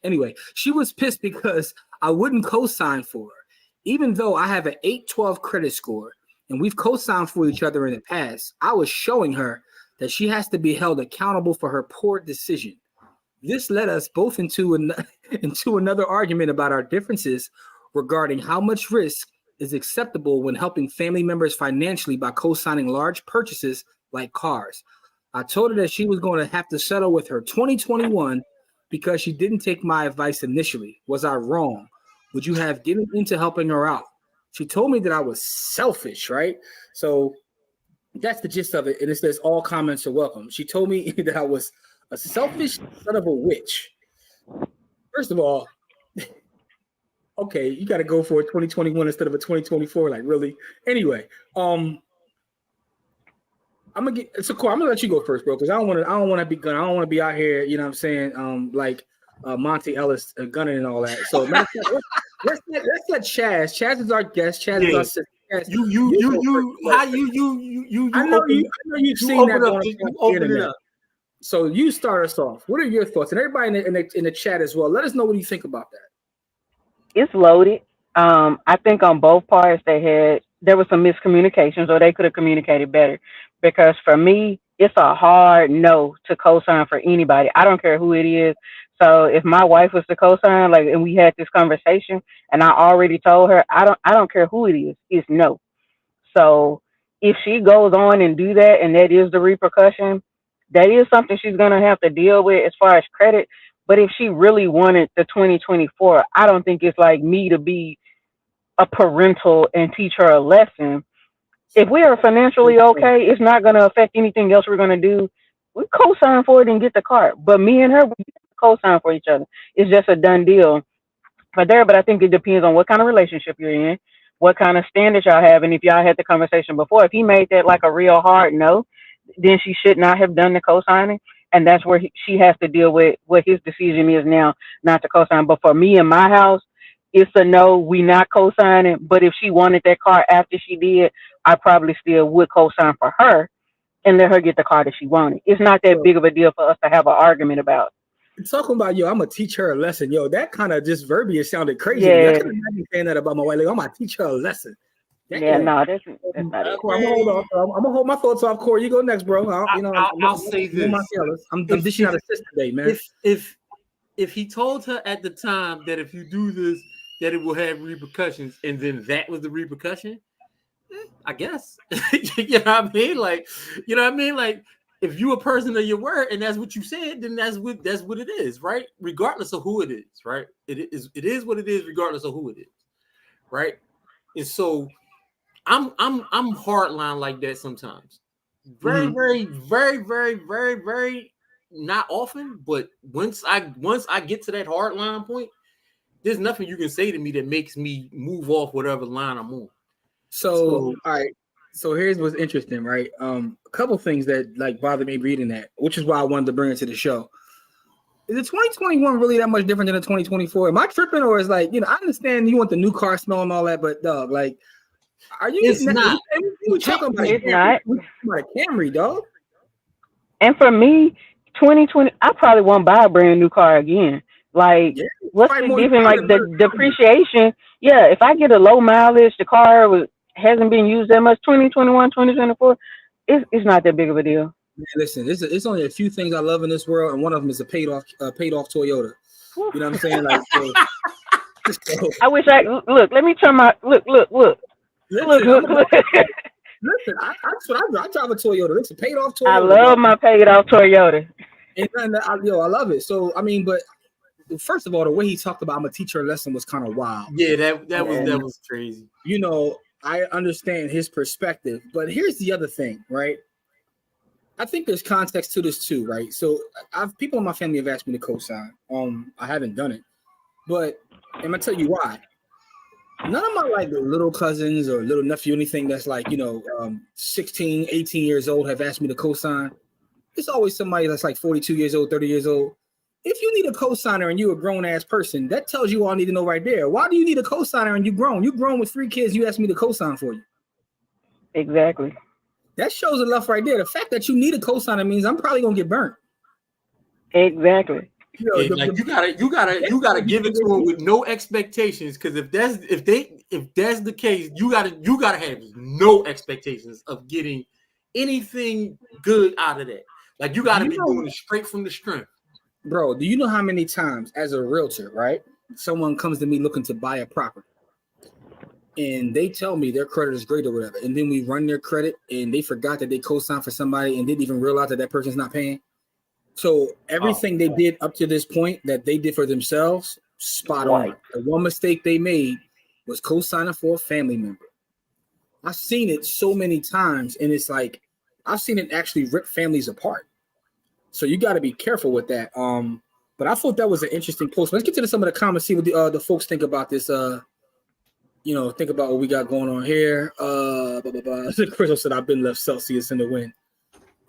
Anyway, she was pissed because I wouldn't co-sign for her. Even though I have an 812 credit score and we've co-signed for each other in the past, I was showing her that she has to be held accountable for her poor decision. This led us both into another argument about our differences regarding how much risk is acceptable when helping family members financially by co-signing large purchases like cars. I told her that she was going to have to settle with her 2021 because she didn't take my advice initially. Was I wrong? Would you have given into helping her out? She told me that I was selfish, right? So that's the gist of it. And it says all comments are welcome. She told me that I was a selfish son of a witch. First of all, Okay, you got to go for a 2021 instead of a 2024. Like, really? Anyway, I'm gonna get so cool. I'm gonna let you go first, bro, because I don't want to be gun. I don't want to be out here. You know what I'm saying? Like Monty Ellis gunning and all that. So let's let Chaz. Chaz is our guest. Chaz is our sister. Chaz, I know you've seen that on the internet. So you start us off. What are your thoughts? And everybody in the chat as well. Let us know what you think about that. It's loaded. I think on both parts there was some miscommunications, or they could have communicated better. Because for me, it's a hard no to co-sign for anybody. I don't care who it is. So if my wife was to co-sign, like, and we had this conversation, and I already told her, I don't care who it is. It's no. So if she goes on and do that, and that is the repercussion, that is something she's gonna have to deal with as far as credit. But if she really wanted the 2024, I don't think it's like me to be a parental and teach her a lesson. If we are financially okay, it's not going to affect anything else we're going to do. We co-sign for it and get the car. But me and her, we co-sign for each other. It's just a done deal. But I think it depends on what kind of relationship you're in, what kind of standards y'all have, and if y'all had the conversation before. If he made that like a real hard no, then she should not have done the co-signing. And that's where she has to deal with what his decision is now, not to co-sign. But for me in my house, it's a no, we not co-signing. But if she wanted that car after she did, I probably still would co-sign for her and let her get the car that she wanted. It's not that big of a deal for us to have an argument about. Talking about, I'm gonna teach her a lesson. That kind of just verbiage sounded crazy. Yeah. I couldn't imagine saying that about my wife. Like, I'm gonna teach her a lesson. Damn. Yeah, no, that's not it. Corey, I'm gonna hold my thoughts off. Corey, you go next, bro. I'll say this. I'm dishing out assist today, man. If he told her at the time that if you do this, that it will have repercussions, and then that was the repercussion, I guess. You know what I mean? Like, Like, if you a person of your word and that's what you said, then that's what it is, right? Regardless of who it is, right? It is what it is, regardless of who it is, right? And so I'm hardline like that sometimes. Very, very, very, very, very, very not often, but once I get to that hardline point, there's nothing you can say to me that makes me move off whatever line I'm on. So all right. So here's what's interesting, right? A couple things that like bothered me reading that, which is why I wanted to bring it to the show. Is the 2021 really that much different than the 2024? Am I tripping, or is like, I understand you want the new car smell and all that, but dog, like, are you? It's not. We talking about it's not. We talking about a Camry, dog. And for me, 2020, I probably won't buy a brand new car again. Like, what's the difference? Like the depreciation. Yeah, if I get a low mileage, the car hasn't been used that much. 2021, 2024, it's not that big of a deal. Man, listen, it's only a few things I love in this world, and one of them is a paid off Toyota. You know what I'm saying? Like, so. I wish look. Let me turn my look. Listen, listen, I drive a Toyota. It's a paid off Toyota. I love my paid off Toyota. And I love it. So I mean, but first of all, the way he talked about I'm gonna teach her a lesson was kind of wild. Yeah, that was crazy. I understand his perspective, but here's the other thing, right? I think there's context to this too, right? So people in my family have asked me to co-sign. I haven't done it, but I'm gonna tell you why. None of my like little cousins or little nephew, anything that's like 16, 18 years old have asked me to co-sign. It's always somebody that's like 42 years old, 30 years old. If you need a co-signer and you're a grown-ass person, that tells you all I need to know right there. Why do you need a co-signer and you grown? You grown with 3 kids, you asked me to co-sign for you. Exactly. That shows enough right there. The fact that you need a co-signer means I'm probably gonna get burnt. Exactly. You gotta give it to them with no expectations, because if that's the case, you gotta have no expectations of getting anything good out of that. Like, you gotta be doing it straight from the strength. Bro, do you know how many times as a realtor, right? Someone comes to me looking to buy a property and they tell me their credit is great or whatever. And then we run their credit and they forgot that they co-signed for somebody and didn't even realize that person's not paying. So everything they did up to this point that they did for themselves, spot on. The one mistake they made was co-signing for a family member. I've seen it so many times, and it's like I've seen it actually rip families apart. So you got to be careful with that. But I thought that was an interesting post. Let's get to some of the comments, see what the folks think about this. Think about what we got going on here. Crystal said, I've been left Celsius in the wind.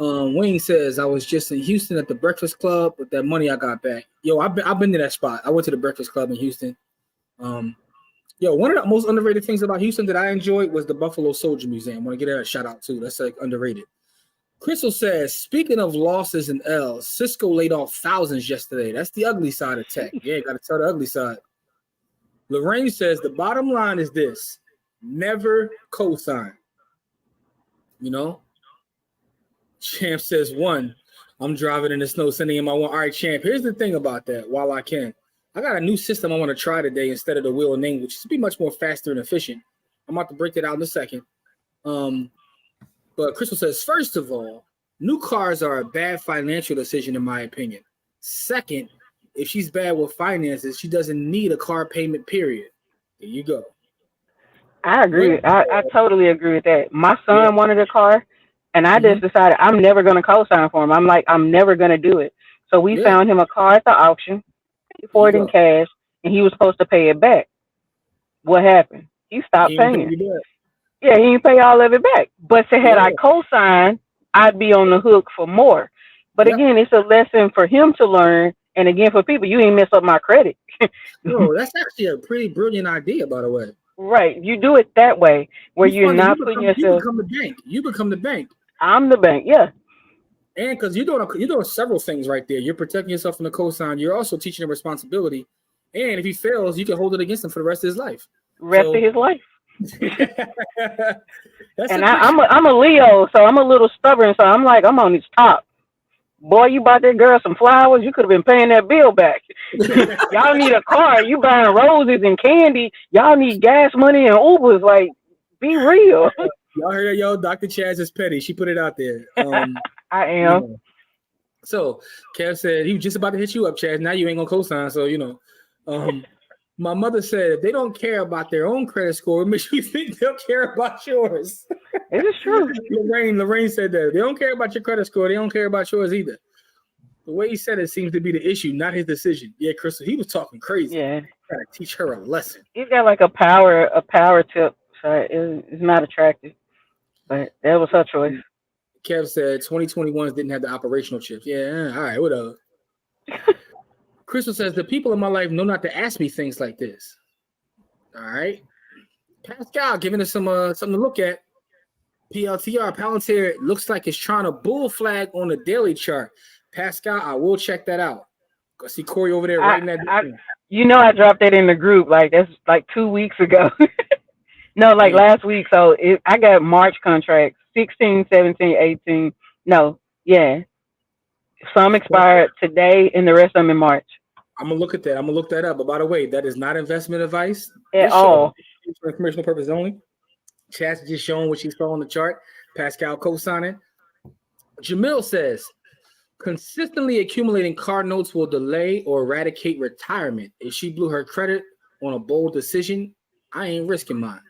Wayne says, I was just in Houston at the Breakfast Club with that money I got back. Yo, I've been to that spot. I went to the Breakfast Club in Houston. One of the most underrated things about Houston that I enjoyed was the Buffalo Soldier Museum. I want to get that a shout out too. That's like underrated. Crystal says, speaking of losses and L's, Cisco laid off thousands yesterday. That's the ugly side of tech. Yeah, got to tell the ugly side. Lorraine says, the bottom line is this: never co-sign. Champ says, I'm driving in the snow, sending in my one. All right, Champ, here's the thing about that while I can. I got a new system I want to try today instead of the wheel and name, which is be much more faster and efficient. I'm about to break it out in a second. But Crystal says, first of all, new cars are a bad financial decision, in my opinion. Second, if she's bad with finances, she doesn't need a car payment, period. There you go. I agree. I totally agree with that. My son wanted a car, and I just decided I'm never going to co-sign for him. I'm like, I'm never going to do it. So we found him a car at the auction, paid for it in cash, and he was supposed to pay it back. What happened? He stopped paying. Yeah, he didn't pay all of it back. But had I co-signed, I'd be on the hook for more. But again, it's a lesson for him to learn. And again, for people, you ain't mess up my credit. No, that's actually a pretty brilliant idea, by the way. Right. You do it that way, where you're not putting yourself. You become the bank. You become the bank. I'm the bank, yeah. And because you're doing several things right there. You're protecting yourself from the cosign. You're also teaching him responsibility. And if he fails, you can hold it against him for the rest of his life. Rest of his life. And I'm a Leo, so I'm a little stubborn. So I'm like, I'm on his top. Boy, you bought that girl some flowers. You could have been paying that bill back. Y'all need a car. You buying roses and candy. Y'all need gas money and Ubers. Like, be real. Y'all heard that, yo? Dr. Chaz is petty. She put it out there. I am. So Kev said he was just about to hit you up, Chaz. Now you ain't gonna co-sign. So my mother said if they don't care about their own credit score, it makes you think they'll care about yours. It is true. Lorraine said that. They don't care about your credit score. They don't care about yours either. The way he said it seems to be the issue, not his decision. Yeah, Crystal, he was talking crazy. Yeah. Trying to teach her a lesson. He's got like a power tip, so it's not attractive. But that was her choice. Kev said 2021s didn't have the operational chips. Yeah, all right, whatever. Crystal says, the people in my life know not to ask me things like this. All right. Pascal giving us something to look at. PLTR, Palantir looks like it's trying to bull flag on the daily chart. Pascal, I will check that out. Go see Corey over there writing that down. I dropped that in the group. Like, that's like 2 weeks ago. No, like last week. So I got March contracts, 16, 17, 18. No, yeah. Some expired today and the rest of them in March. I'm going to look at that. I'm going to look that up. But by the way, that is not investment advice. At all. For informational purpose only. Chaz just showing what she saw on the chart. Pascal co-signing. Jamil says, consistently accumulating car notes will delay or eradicate retirement. If she blew her credit on a bold decision, I ain't risking mine.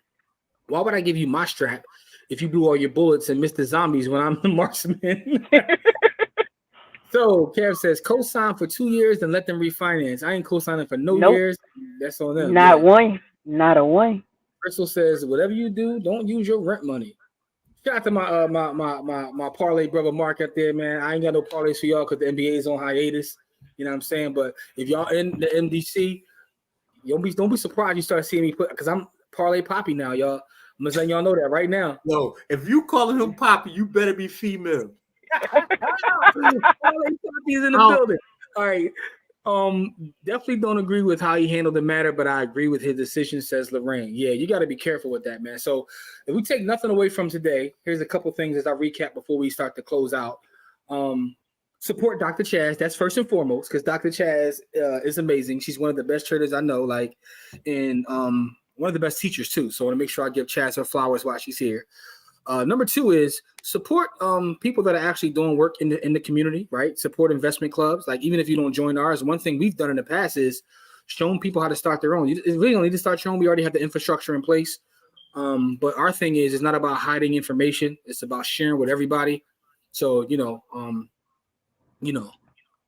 Why would I give you my strap if you blew all your bullets and missed the zombies when I'm the marksman? So Kev says, co-sign for 2 years and let them refinance. I ain't co-signing for no years. That's on them. Not one. Not a one. Crystal says, whatever you do, don't use your rent money. Shout out to my parlay brother Mark out there, man. I ain't got no parlays for y'all because the NBA is on hiatus. You know what I'm saying? But if y'all in the MDC, don't be surprised you start seeing me put, because I'm parlay Poppy now, y'all. I'm just letting y'all know that right now. No, if you calling him Poppy, you better be female. Parlay Poppy is in the building. All right. Definitely don't agree with how he handled the matter, but I agree with his decision, says Lorraine. Yeah, you got to be careful with that, man. So if we take nothing away from today, here's a couple things as I recap before we start to close out. Support Dr. Chaz. That's first and foremost, because Dr. Chaz is amazing. She's one of the best traders I know, and one of the best teachers too. So I want to make sure I give Chaz her flowers while she's here. Number two is support people that are actually doing work in the community, right? Support investment clubs. Like, even if you don't join ours, one thing we've done in the past is showing people how to start their own. You really don't need to start your own. We already have the infrastructure in place. But our thing is, it's not about hiding information. It's about sharing with everybody. So,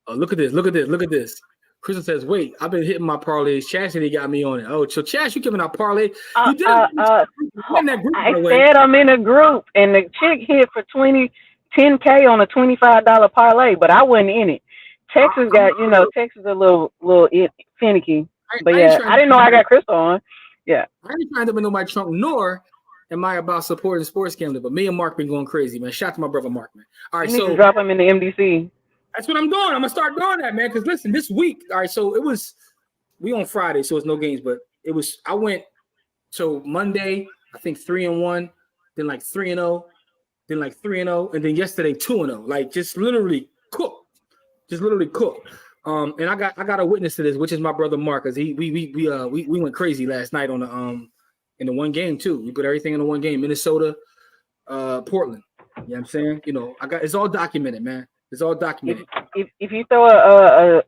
look at this. Crystal says, "Wait, I've been hitting my parlays. Chastity got me on it. Oh, so Chas, you giving out parlay? You did in that group, by the way. I said I'm in a group, and the chick hit for 10K on a $25 parlay, but I wasn't in it. Texas got, Texas a little finicky. But yeah, I didn't know I got Crystal on. Yeah. I ain't trying to be nobody trunk, nor am I about supporting sports gambling. But me and Mark been going crazy, man. Shout out to my brother Mark, man. All right, you need to drop him in the MDC. That's what I'm doing. I'm gonna start doing that, man. Because listen, this week, all right. So we on Friday, so it's no games, but I went. So Monday, I think 3-1, then like 3-0, then like 3-0, and then yesterday 2-0. Like just literally cooked. And I got a witness to this, which is my brother Mark, because we went crazy last night on the in the one game too. We put everything in the one game, Minnesota, Portland. You know what I'm saying? It's all documented, man. It's all documented. If you throw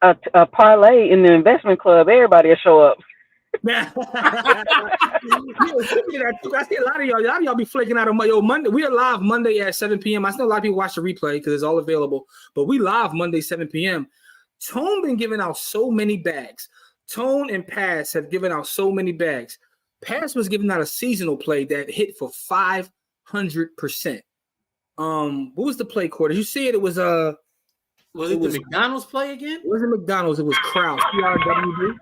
a parlay in the investment club, everybody will show up. I see a lot of y'all be flaking out on Monday. We are live Monday at 7 p.m. I know a lot of people watch the replay because it's all available, but we live Monday 7 p.m. Tone been giving out so many bags. Tone and Pass have given out so many bags. Pass was giving out a seasonal play that hit for 500%. What was the play, Corey? Did you see it? It was the McDonald's play again? It wasn't McDonald's. It was Kraus. CRWD.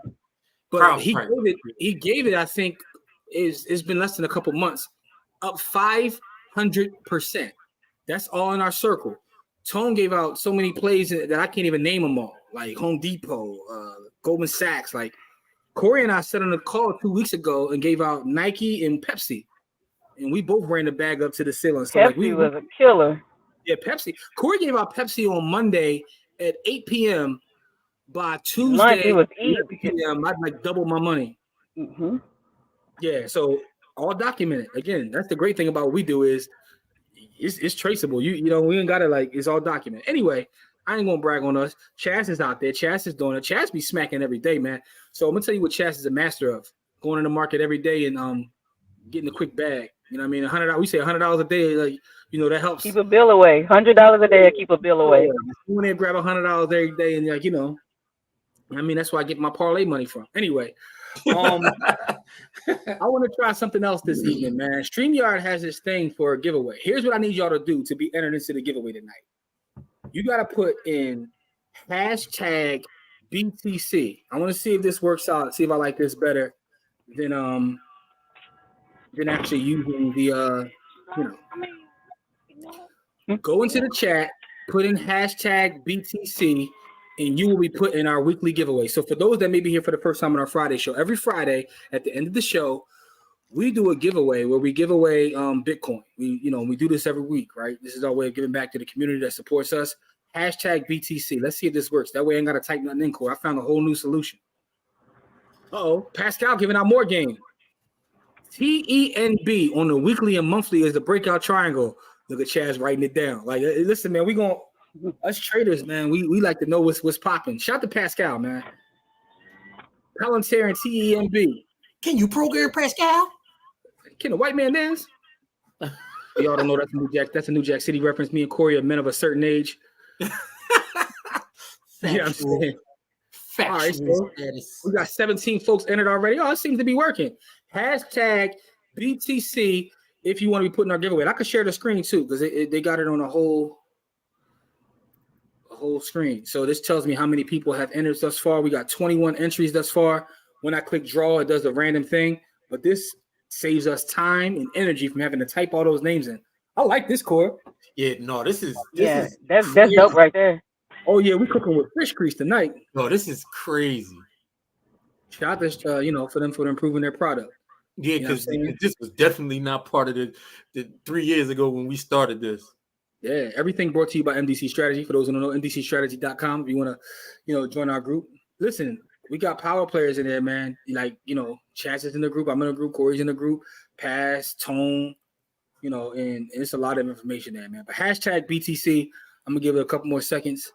But he gave it. I think it's been less than a couple months, up 500%. That's all in our circle. Tone gave out so many plays that I can't even name them all, like Home Depot, Goldman Sachs. Like Corey and I sat on a call 2 weeks ago and gave out Nike and Pepsi, and we both ran the bag up to the ceiling. So Pepsi was a killer. Yeah, Pepsi. Corey gave out Pepsi on Monday at 8 p.m. By Tuesday, it was 8 p.m., I'd like double my money. Mm-hmm. Yeah, so all documented. Again, that's the great thing about what we do is it's traceable. We ain't got it it's all documented. Anyway, I ain't gonna brag on us. Chas is out there. Chas is doing it. Chas be smacking every day, man. So I'm gonna tell you what Chas is a master of: going in the market every day and getting a quick bag. You know what I mean? $100. We say $100 a day. That helps. Keep a bill away. $100 a day. Keep a bill away. You want to grab $100 every day and that's where I get my parlay money from. Anyway, I want to try something else this evening, man. StreamYard has this thing for a giveaway. Here's what I need y'all to do to be entered into the giveaway tonight. You got to put in hashtag BTC. I want to see if this works out. See if I like this better than actually using the Go into the chat, put in hashtag BTC. And you will be put in our weekly giveaway. So for those that may be here for the first time on our Friday show, every Friday at the end of the show, we do a giveaway where we give away Bitcoin. We do this every week, right? This is our way of giving back to the community that supports us. Hashtag BTC. Let's see if this works. That way I ain't got to type nothing in, Corey. I found a whole new solution. Pascal giving out more game. TENB on the weekly and monthly is the breakout triangle. Look at Chaz writing it down. Listen, man, we going to us traders, man, we like to know what's popping. Shout out to Pascal, man. Palantir and TEMB. Can you program Pascal? Can a white man dance? Y'all don't know that's a New Jack. That's a New Jack City reference. Me and Corey are men of a certain age. Yeah, I'm saying. All right, so we got 17 folks entered already. Oh, it seems to be working. Hashtag BTC if you want to be putting our giveaway. And I could share the screen too because they got it on a whole screen. So this tells me how many people have entered thus far. We got 21 entries thus far. When I click draw, it does a random thing, but this saves us time and energy from having to type all those names in. I like this, Core. Yeah, no, this is that's dope right there. Oh yeah, we're cooking with fish grease tonight. No, this is crazy. Shout out to for them for improving their product. Yeah, because this was definitely not part of the 3 years ago when we started this. Yeah, everything brought to you by MDC Strategy. For those who don't know, MDCstrategy.com. If you want to, join our group. Listen, we got power players in there, man. Chaz is in the group. I'm in the group. Corey's in the group. Pass, Tone, and it's a lot of information there, man. But hashtag BTC. I'm gonna give it a couple more seconds.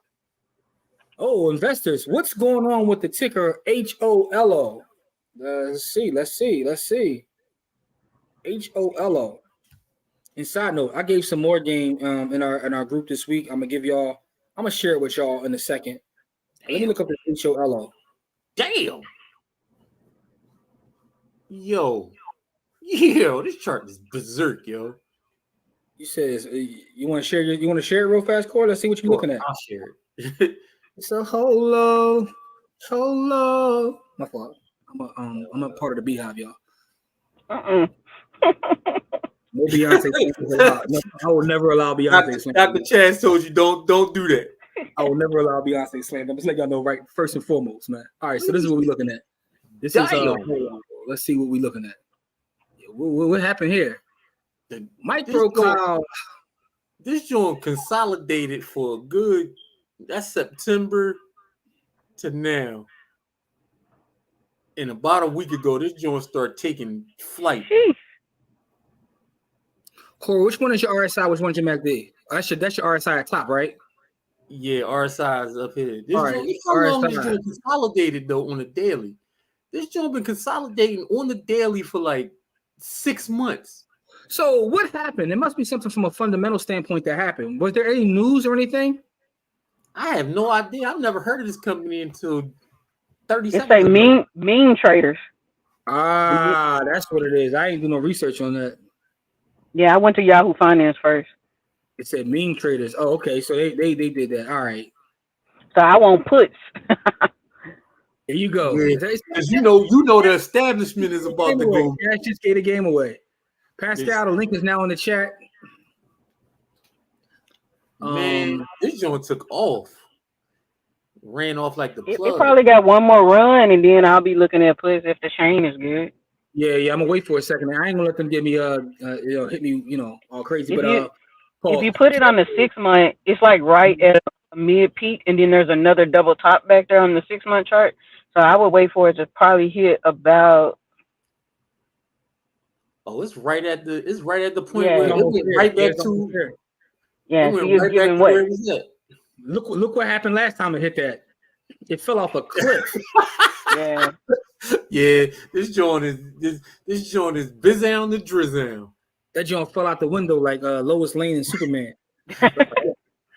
Oh, investors, what's going on with the ticker HOLO? Let's see. HOLO. And side note, I gave some more game in our group this week. I'm gonna share it with y'all in a second. Let me look up the HOLO. Damn. Yo, this chart is berserk, yo. You says you want to share it real fast, Corey? Let's see what you're looking at. I'll share it. It's a holo. My fault. I'm a part of the Beehive, y'all. No Beyonce slander allowed. No, I will never allow Beyonce slander. Dr. Chaz told you don't do that. I will never allow Beyonce slander. I'm just letting y'all know right first and foremost, man. All right, so this is what we're looking at. This is let's see what we're looking at. What happened here? The micro cloud. This joint consolidated for a good. That's September to now. And about a week ago, this joint started taking flight. Corey, which one is your RSI? Which one is your MACD? That's your RSI at top, right? Yeah, RSI is up here. This All right, joint, how long this joint consolidated though on the daily? This joint been consolidating on the daily for like 6 months. So what happened? There must be something from a fundamental standpoint that happened. Was there any news or anything? I have no idea. I've never heard of this company until 30 It's seconds ago. Mean traders. Ah, that's what it is. I ain't do no research on that. Yeah, I went to Yahoo Finance first. It said mean traders. Oh, okay. So they did that. All right. So I want puts. There you go. Because you know the establishment is about to go. Cash just gave the game away. Pascal, the link is now in the chat. Man, this joint took off. Ran off like the plug. It probably got one more run, and then I'll be looking at puts if the chain is good. Yeah. I'm gonna wait for a second. I ain't gonna let them get me hit me all crazy. If you put it on the 6 month, it's like right at a mid peak, and then there's another double top back there on the 6 month chart. So I would wait for it to probably hit about. Oh, it's right at the point where it went right back to. Yeah, he is giving what? Look what happened last time it hit that. It fell off a cliff. Yeah. Yeah, this joint is busy on the drizzle. That joint fell out the window like Lois Lane and Superman.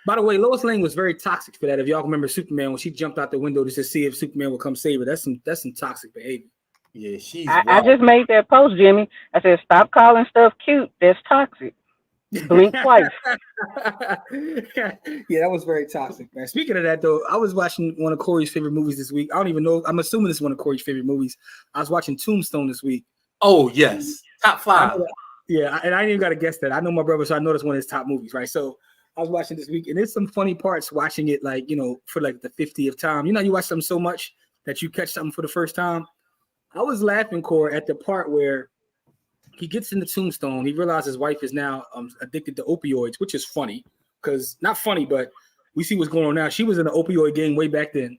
By the way, Lois Lane was very toxic for that. If y'all remember Superman when she jumped out the window just to see if Superman would come save her, that's some toxic behavior. Yeah, I just made that post, Jimmy. I said, stop calling stuff cute. That's toxic. Blink twice. Yeah, that was very toxic, man. Speaking of that, though, I was watching one of Corey's favorite movies this week. I don't even know. I'm assuming this is one of Corey's favorite movies. I was watching Tombstone this week. Oh, yes. Top 5. Yeah, and I didn't even got to guess that. I know my brother, so I know that's one of his top movies, right? So I was watching this week, and there's some funny parts watching it, like, for like the 50th time. You watch something so much that you catch something for the first time. I was laughing, Corey, at the part where he gets in the Tombstone. He realizes his wife is now addicted to opioids, which is funny because not funny, but we see what's going on now. She was in the opioid game way back then.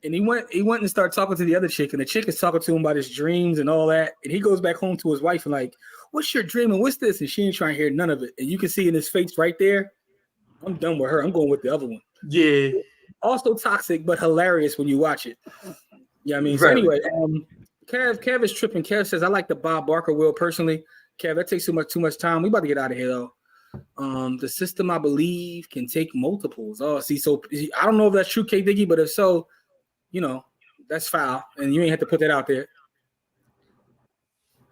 And he went and started talking to the other chick, and the chick is talking to him about his dreams and all that. And he goes back home to his wife and like, what's your dream and what's this? And she ain't trying to hear none of it. And you can see in his face right there, I'm done with her. I'm going with the other one. Yeah. Also toxic, but hilarious when you watch it. Yeah, I mean, so anyway, Kev is tripping. Kev says, I like the Bob Barker will personally. Kev, that takes too much time. We about to get out of here though. The system, I believe, can take multiples. Oh, see, so I don't know if that's true, K Diggy, but if so, that's foul, and you ain't have to put that out there.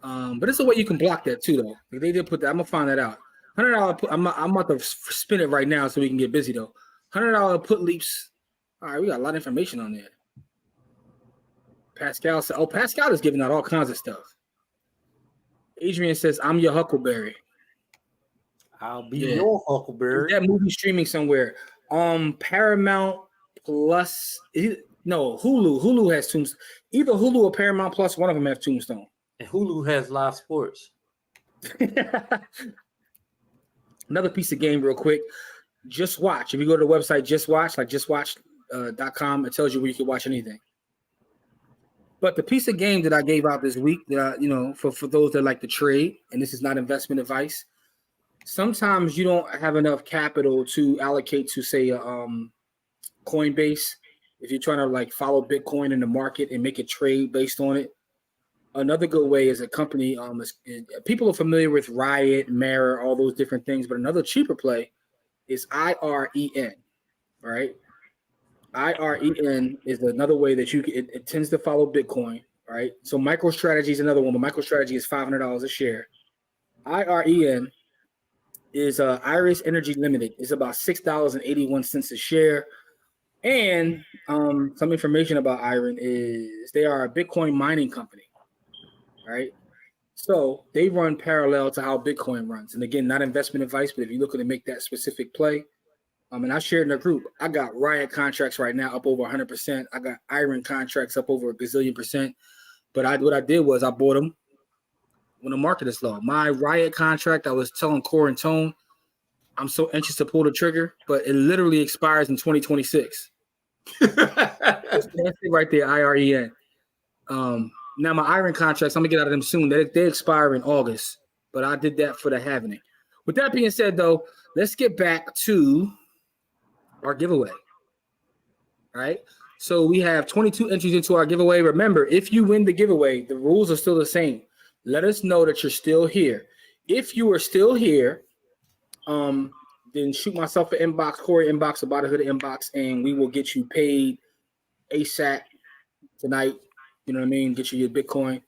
But it's a way you can block that too, though. If they did put that, I'm gonna find that out. $100 put. I'm about to spin it right now so we can get busy though. $100 put leaps. All right, we got a lot of information on there. Pascal said, Pascal is giving out all kinds of stuff. Adrian says, I'm your Huckleberry. I'll be your Huckleberry. Is that movie streaming somewhere? Paramount Plus. No, Hulu. Hulu has Tombstone. Either Hulu or Paramount Plus, one of them have Tombstone. And Hulu has live sports. Another piece of game real quick. Just Watch. If you go to the website, Just Watch, like justwatch.com, it tells you where you can watch anything. But the piece of game that I gave out this week, that for those that like to trade, and this is not investment advice, sometimes you don't have enough capital to allocate to, say, Coinbase. If you're trying to like follow Bitcoin in the market and make a trade based on it. Another good way is a company. People are familiar with Riot, Mirror, all those different things, but another cheaper play is IREN. All right. IREN is another way that it tends to follow Bitcoin, right? So MicroStrategy is another one, but MicroStrategy is $500 a share. IREN is Iris Energy Limited. It's about $6.81 a share. And some information about IREN is they are a Bitcoin mining company, right? So they run parallel to how Bitcoin runs. And again, not investment advice, but if you're looking to make that specific play, and I shared in the group, I got Riot contracts right now up over 100%. I got IREN contracts up over a gazillion percent. But what I did was I bought them when the market is low. My Riot contract, I was telling Core and Tone, I'm so anxious to pull the trigger, but it literally expires in 2026. That's it right there, IREN. Now my IREN contracts, I'm gonna get out of them soon. They expire in August, but I did that for the halving. With that being said, though, let's get back to our giveaway. All right. So we have 22 entries into our giveaway. Remember, if you win the giveaway, the rules are still the same. Let us know that you're still here. If you are still here, then shoot myself an inbox, Corey inbox, about a hood inbox, and we will get you paid ASAP tonight. You know what I mean? Get you your Bitcoin.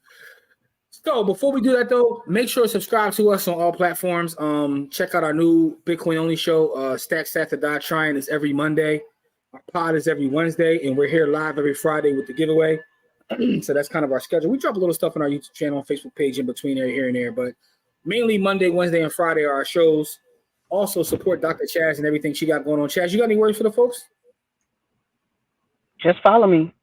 So before we do that, though, make sure to subscribe to us on all platforms. Check out our new Bitcoin only show, Stack to Die Trying. It's every Monday. Our pod is every Wednesday, and we're here live every Friday with the giveaway. So that's kind of our schedule. We drop a little stuff on our YouTube channel and Facebook page in between here and there, but mainly Monday, Wednesday, and Friday are our shows. Also support Dr. Chaz and everything she got going on. Chaz, you got any words for the folks? Just follow me.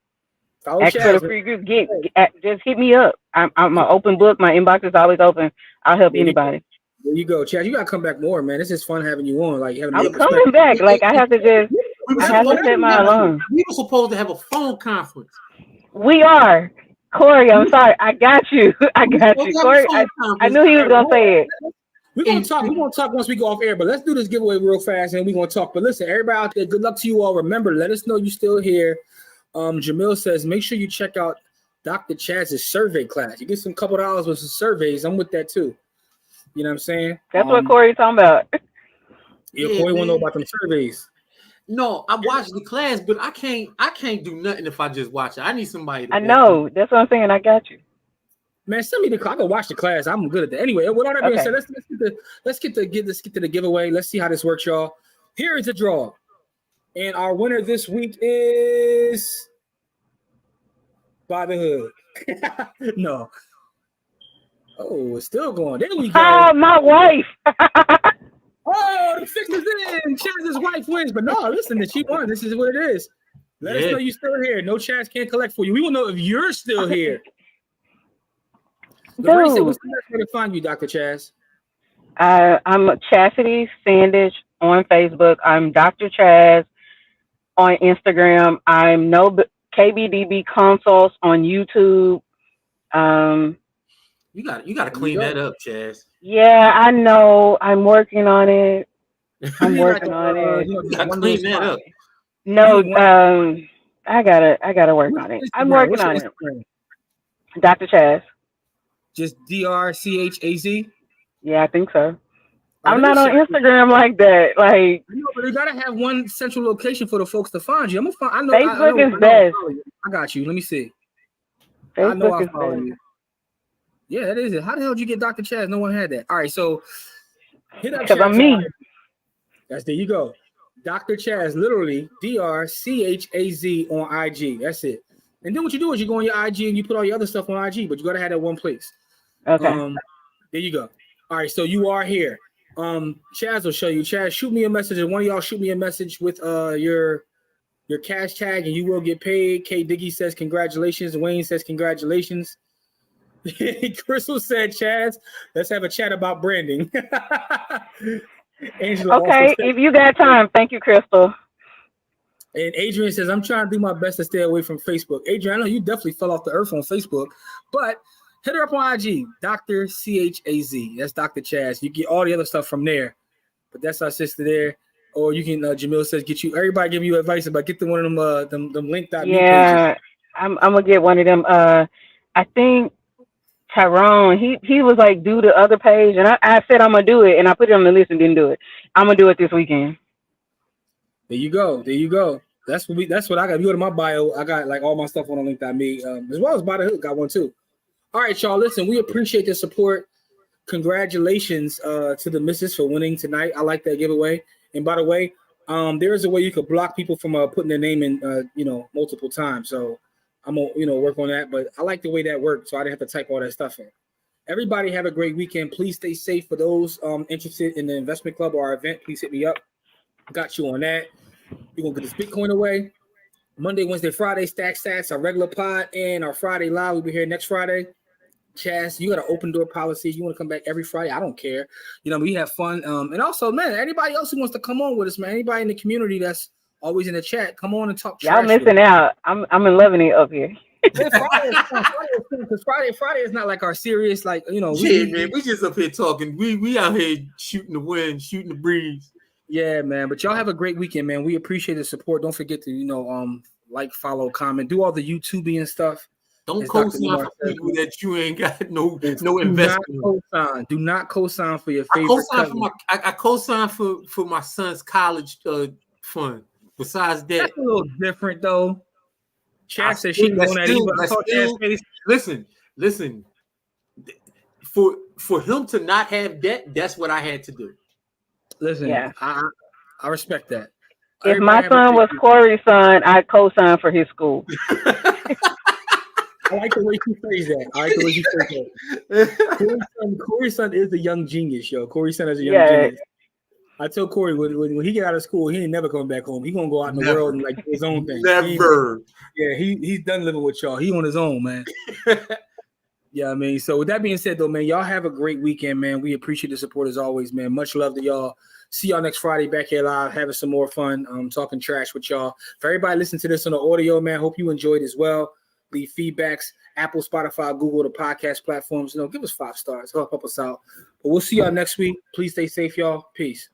Follow Ask Chaz. for the free group. Just hit me up. I'm an open book. My inbox is always open. I'll help anybody. There you go, Chaz. You gotta come back more, man. This is fun having you on. Like having I'm coming back. Like I have to just. I have to set my alarm. We were supposed to have a phone conference. We are. Corey, I'm sorry. I got you. I got you. Corey, I knew he was gonna say it. We're gonna talk. We're gonna talk once we go off air, but let's do this giveaway real fast and we're gonna talk. But listen, everybody out there, good luck to you all. Remember, let us know you're still here. Jamil says, make sure you check out Dr. Chaz's survey class. You get some couple dollars with some surveys. I'm with that too. You know what I'm saying? That's what Corey's talking about. Yeah, Corey wanna know about them surveys. No, I watched the class, but I can't do nothing if I just watch it. I need somebody to I know. That's what I'm saying. I got you. Man, send me the. I can watch the class. I'm good at that. Anyway, with all that being said, let's get to the giveaway. Let's see how this works, y'all. Here is the draw, and our winner this week is By the Hood. No. Oh, it's still going. There we go. Oh, my wife. Oh, the fix is in. Chaz's wife wins, but no, listen, she won. This is what it is. Let us know you're still here. No Chaz can't collect for you. We will know if you're still here. Larissa, what's the best way to find you, Dr. Chaz? I'm Chastity Sandage on Facebook. I'm Dr. Chaz on Instagram. I'm KBDB Consults on YouTube. You got to clean that up, Chaz. Yeah, I know. I'm working on it. I'm working on it. You got to clean that up. No, I gotta work on it. I'm working on it. Dr. Chaz. Just DRCHAZ? Yeah, I think so. I'm not on Instagram like that. Like, but you gotta have one central location for the folks to find you. Facebook is best. I got you. Let me see. Facebook is best. You. Yeah, that is it. How the hell did you get Dr. Chaz? No one had that. All right, so hit up because I'm me. There you go. Dr. Chaz, literally DRCHAZ on IG. That's it. And then what you do is you go on your IG and you put all your other stuff on IG, but you gotta have that one place. Okay. There you go. All right, so you are here. Chaz will show you. Chaz, shoot me a message, and one of y'all shoot me a message with your cash tag, and you will get paid. K Diggy says congratulations. Wayne says congratulations. Crystal said, Chaz, let's have a chat about branding. Angela okay, if you got time, thank you, Crystal. And Adrian says, I'm trying to do my best to stay away from Facebook. Adrian, I know you definitely fell off the earth on Facebook, but hit her up on IG, Dr. CHAZ. That's Dr. Chaz. You get all the other stuff from there, but that's our sister there. Or you can, Jamil says, everybody give you advice about get to one of them link.me pages. I'm gonna get one of them. I think Tyrone, he was like, do the other page, and I said I'm gonna do it, and I put it on the list and didn't do it. I'm gonna do it this weekend. There you go. That's what I got. If you go to my bio, I got like all my stuff on the link that I made, as well as By the Hook got one too. All right, y'all. Listen, we appreciate the support. Congratulations to the missus for winning tonight. I like that giveaway. And by the way, there is a way you could block people from putting their name in, multiple times. So I'm gonna, work on that. But I like the way that worked, so I didn't have to type all that stuff in. Everybody have a great weekend. Please stay safe. For those interested in the investment club or our event, please hit me up. Got you on that. We're gonna get this Bitcoin away. Monday, Wednesday, Friday, Stack Stats, our regular pod, and our Friday live. We'll be here next Friday. Chaz, you got an open door policy. You want to come back every Friday? I don't care. We have fun. And also, man, anybody else who wants to come on with us, man, anybody in the community that's always in the chat, come on and talk. Y'all missing out. I'm loving it up here. Man, Friday is not like our serious, like, man, we just up here talking. We out here shooting the wind, shooting the breeze. Yeah, man. But y'all have a great weekend, man. We appreciate the support. Don't forget to, like, follow, comment, do all the YouTubing and stuff. Don't co-sign for people that you ain't got no investment. Do not co-sign for your favorite. I co-sign for my son's college fund. Besides that, that's a little different though. Chad said she going at you. Listen. For him to not have debt, that's what I had to do. Listen, yeah. I respect that. If my son was Corey's son, I'd co-sign for his school. I like the way you phrase that. Corey's son is the young genius, yo. Corey's son is a young genius. I told Corey when he get out of school, he ain't never coming back home. He gonna go out in the world and like do his own thing. Never. He's done living with y'all. He on his own, man. Yeah, I mean. So with that being said, though, man, y'all have a great weekend, man. We appreciate the support as always, man. Much love to y'all. See y'all next Friday back here live, having some more fun, talking trash with y'all. For everybody listening to this on the audio, man, hope you enjoyed as well. Leave feedbacks, Apple, Spotify, Google, the podcast platforms. Give us 5 stars. Help us out. But we'll see y'all next week. Please stay safe, y'all. Peace.